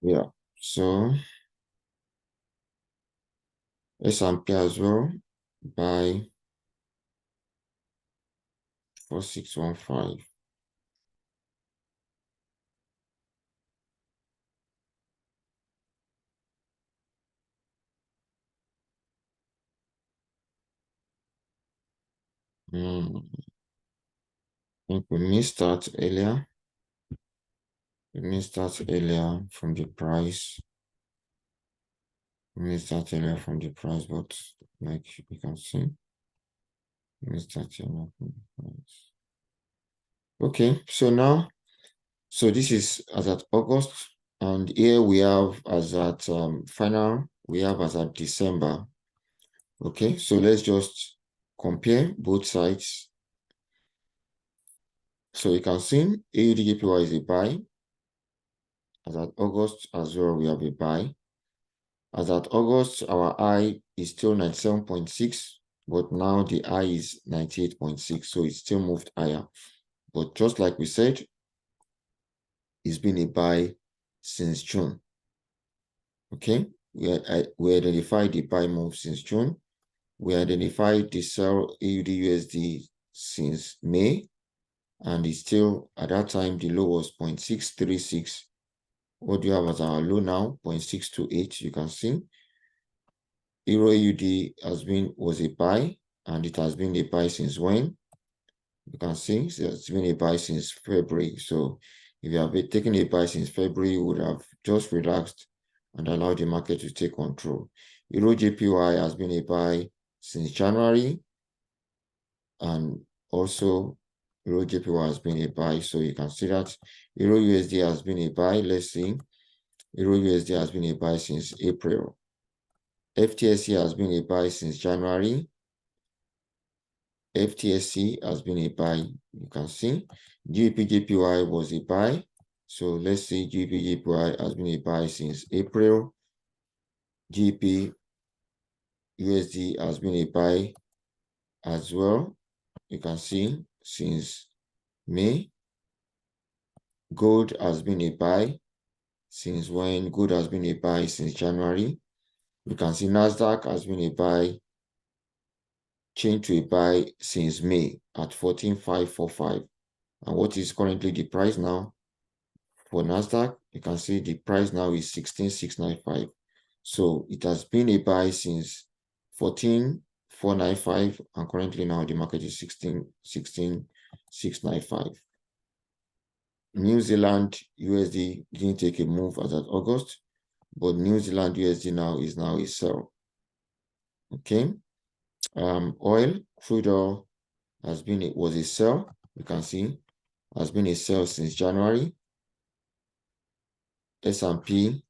Yeah, so S&P as well by 4615. I think we missed that earlier. We missed that earlier from the price. We missed that earlier from the price, but like you can see, we missed that earlier from the price. Okay, so now, so this is as at August, and here we have as at final, we have as at December. Okay, so let's just compare both sides. So you can see AUDJPY is a buy. As at August as well, we have a buy. As at August, our high is still 97.6, but now the high is 98.6, so it still moved higher. But just like we said, it's been a buy since June. Okay, we identified the buy move since June. We identified the sell AUD/USD since May, and it's still at that time the low was 0.636. What do you have as our low now? 0.628. You can see Euro AUD was a buy, and it has been a buy since when? You can see it's been a buy since February. So if you have been taking a buy since February, you would have just relaxed and allowed the market to take control. Euro JPY has been a buy since January, and also Euro JPY has been a buy. So you can see that Euro USD has been a buy. Let's see. Euro USD has been a buy since April. FTSE has been a buy since January. FTSE has been a buy. You can see GBP/JPY was a buy. So let's see, GBP/JPY has been a buy since April. GBP USD has been a buy as well. You can see since May. Gold has been a buy since when? Gold has been a buy since January. You can see Nasdaq has been a buy, changed to a buy since May at 14,545. And what is currently the price now? For Nasdaq, you can see the price now is 16,695. So it has been a buy since 14,495, and currently now the market is 16,695. New Zealand USD didn't take a move as of August, but New Zealand USD now is a sell. Okay. Crude oil was a sell. You can see has been a sell since January. S&P,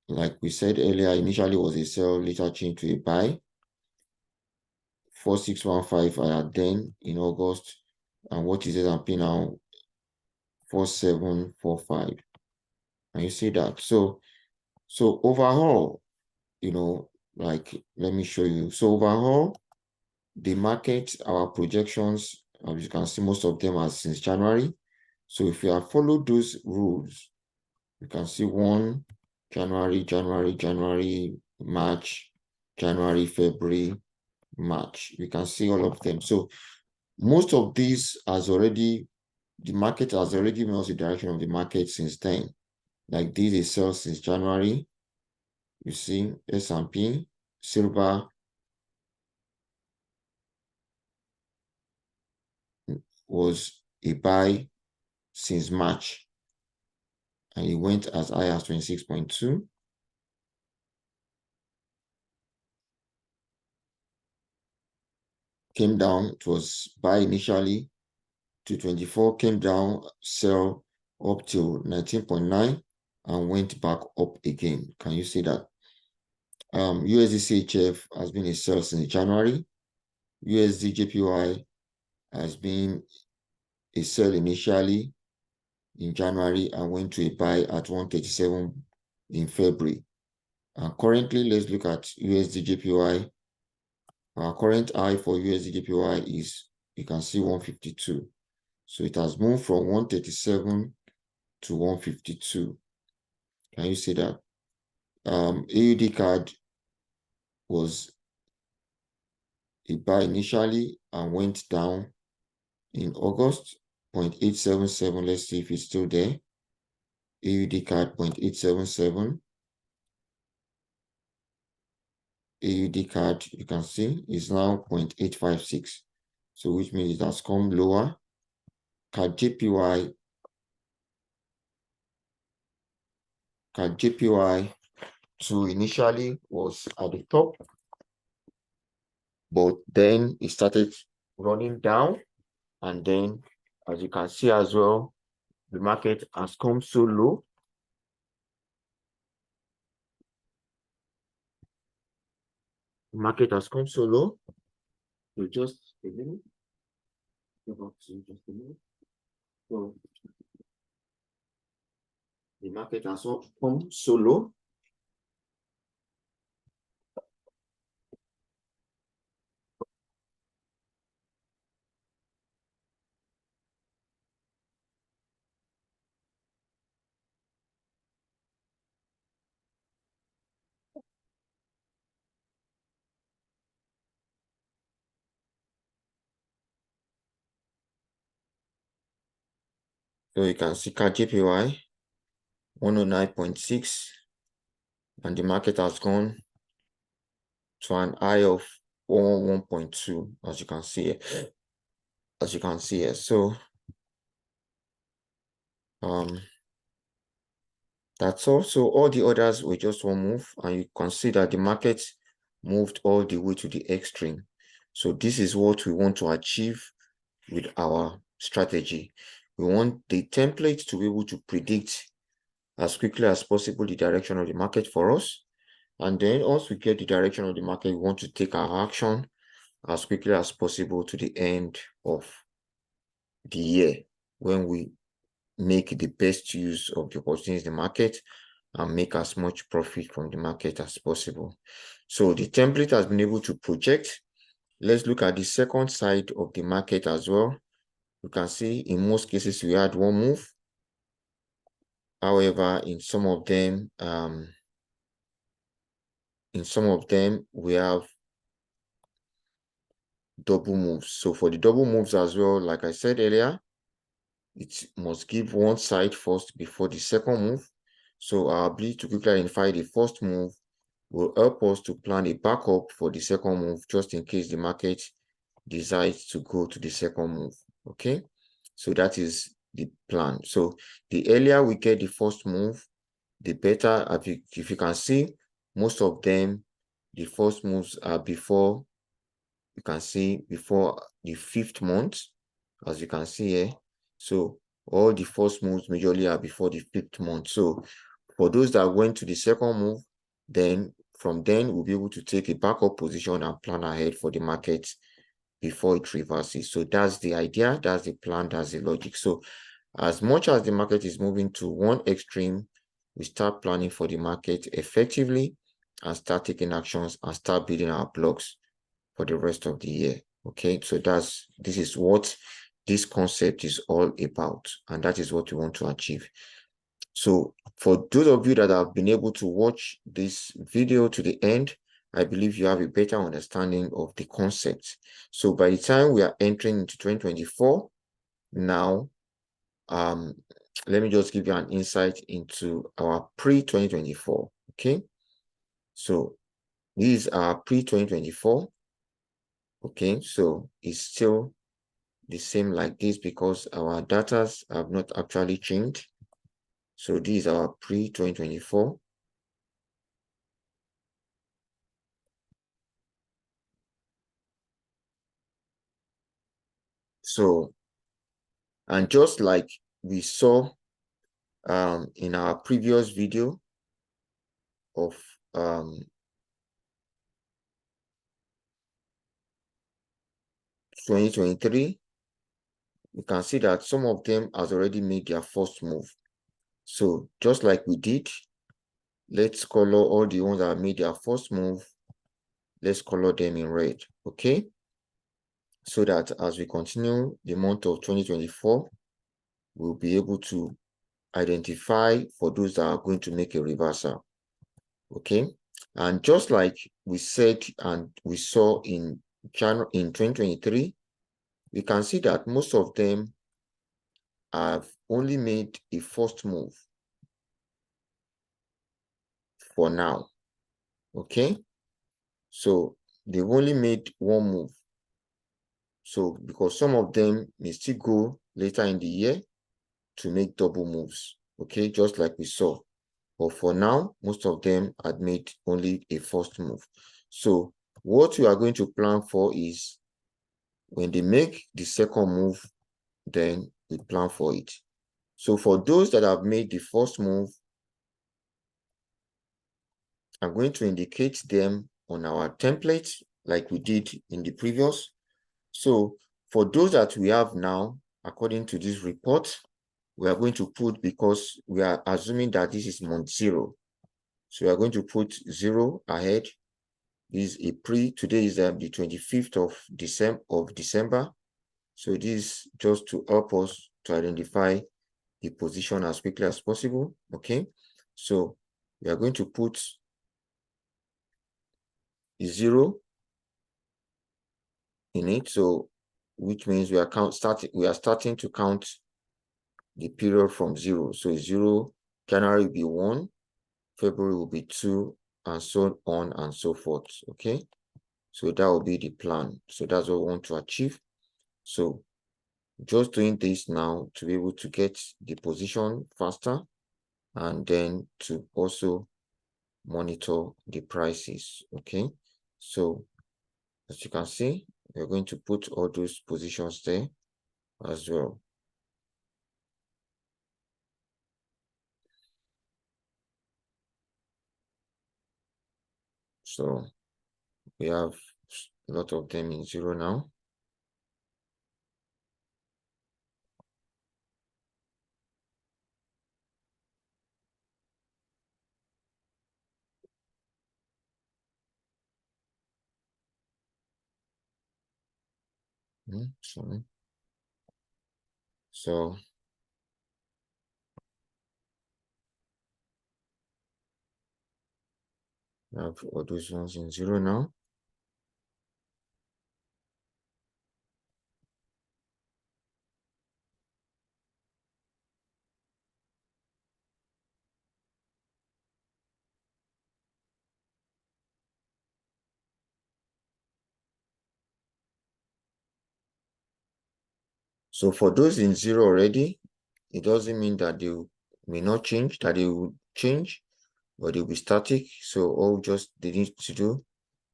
like we said earlier, initially was a sell, later changed to a buy. 4615 at then in August. And what is S&P now? 4745. And you see that. So So overall, like, let me show you. So overall, the market, our projections, as you can see, most of them are since January. So if you have followed those rules, you can see January, March, January, February, March. You can see all of them. So most of these the market has already knows the direction of the market since then. Like this is sell since January. You see S&P, silver was a buy since March, and it went as high as 26.2. Came down, it was buy initially to 24, came down, sell up to 19.9 and went back up again. Can you see that? USD CHF has been a sell since January. USD JPY has been a sell initially in January and went to a buy at 137 in February. And currently, let's look at USD JPY. Our current high for USD JPY is, you can see, 152. So it has moved from 137 to 152. Can you see that? AUD card was a buy initially and went down in August, 0.877. Let's see if it's still there. AUD card 0.877. AUD card, you can see, is now 0.856. So which means it has come lower. Card JPY to initially was at the top, but then it started running down, and then, as you can see as well, the market has come so low. The market has come so low. So just a minute. Go back to just a minute. So the market has come so low. So you can see JPY 109.6, and the market has gone to an high of 101.2, as you can see here. As you can see here. So that's also all the others were just one move, and you can see that the market moved all the way to the extreme. So this is what we want to achieve with our strategy. We want the template to be able to predict as quickly as possible the direction of the market for us. And then once we get the direction of the market, we want to take our action as quickly as possible to the end of the year, when we make the best use of the opportunities in the market and make as much profit from the market as possible. So the template has been able to project. Let's look at the second side of the market as well. You can see in most cases we had one move. However, in some of them we have double moves. So for the double moves as well, like I said earlier, it must give one side first before the second move. So our ability to quickly identify the first move will help us to plan a backup for the second move, just in case the market decides to go to the second move. Okay, so that is the plan. So the earlier we get the first move, the better. If you can see, most of them, the first moves are before, you can see, before the 5th month, as you can see here. So all the first moves majorly are before the 5th month. So for those that went to the second move, then from then we'll be able to take a backup position and plan ahead for the market before it reverses. So that's the idea, that's the plan, that's the logic. So as much as the market is moving to one extreme, we start planning for the market effectively and start taking actions and start building our blocks for the rest of the year. Okay, so this is what this concept is all about, and that is what we want to achieve. So for those of you that have been able to watch this video to the end, I believe you have a better understanding of the concept. So by the time we are entering into 2024, now, let me just give you an insight into our pre-2024, okay? So these are pre-2024, okay? So it's still the same like this because our data have not actually changed. So these are pre-2024. So, and just like we saw in our previous video of 2023, you can see that some of them has already made their first move. So just like we did, let's color all the ones that made their first move. Let's color them in red, okay? So that as we continue the month of 2024, we'll be able to identify for those that are going to make a reversal, okay? And just like we said and we saw in January in 2023, we can see that most of them have only made a first move for now, okay? So they've only made one move. So because some of them may still go later in the year to make double moves, okay, just like we saw. But for now, most of them had made only a first move. So what we are going to plan for is when they make the second move, then we plan for it. So for those that have made the first move, I'm going to indicate them on our template like we did in the previous. So for those that we have now, according to this report, we are going to put, because we are assuming that this is month 0. So we are going to put 0 ahead. This is a today is the 25th of December. So this is just to help us to identify the position as quickly as possible, okay? So we are going to put 0 in it, so which means we are starting to count the period from 0. So 0, January will be 1, February will be 2, and so on and so forth, okay? So that will be the plan. So that's what we want to achieve. So just doing this now to be able to get the position faster and then to also monitor the prices, okay? So as you can see, we're going to put all those positions there as well. So we have a lot of them in 0 now. Sorry. So we have all those ones in 0 now. So for those in 0 already, it doesn't mean that they may not change, that they will change, but they'll be static. So all just they need to do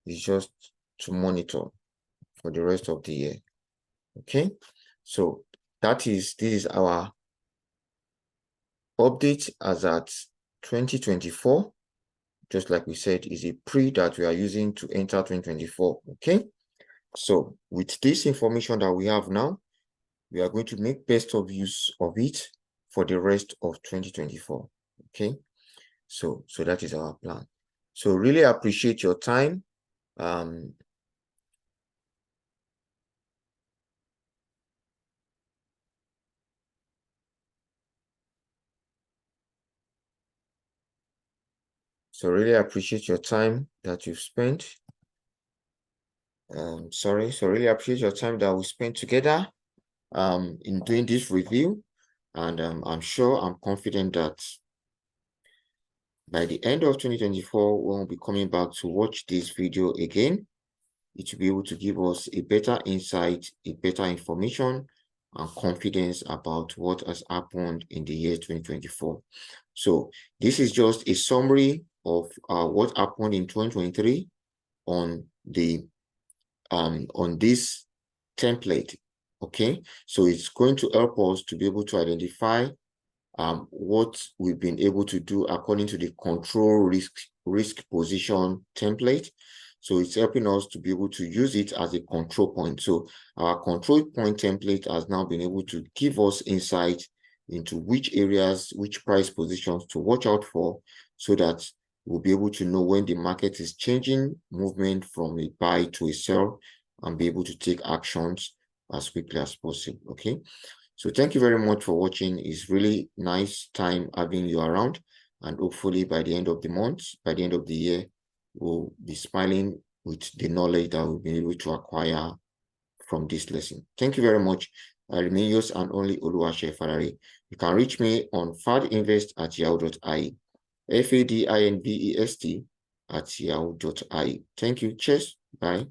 is just to monitor for the rest of the year. Okay, so this is our update as at 2024. Just like we said, is a pre that we are using to enter 2024. Okay, so with this information that we have now, we are going to make best of use of it for the rest of 2024. Okay, So that is our plan. So really appreciate your time. So really appreciate your time that you've spent. So really appreciate your time that we spent together in doing this review. And I'm confident that by the end of 2024, we'll be coming back to watch this video again. It will be able to give us a better insight, a better information, and confidence about what has happened in the year 2024. So this is just a summary of what happened in 2023 on this template. Okay, so it's going to help us to be able to identify what we've been able to do according to the control risk position template. So it's helping us to be able to use it as a control point. So our control point template has now been able to give us insight into which areas, which price positions to watch out for, so that we'll be able to know when the market is changing movement from a buy to a sell, and be able to take actions as quickly as possible. Okay. So thank you very much for watching. It's really nice time having you around, and hopefully by the end of the month, by the end of the year, we'll be smiling with the knowledge that we've been able to acquire from this lesson. Thank you very much. I remain yours and only Oluwase Farare. You can reach me on fadinvest@yahoo.ie, FADINVEST@yahoo.ie. Thank you. Cheers. Bye.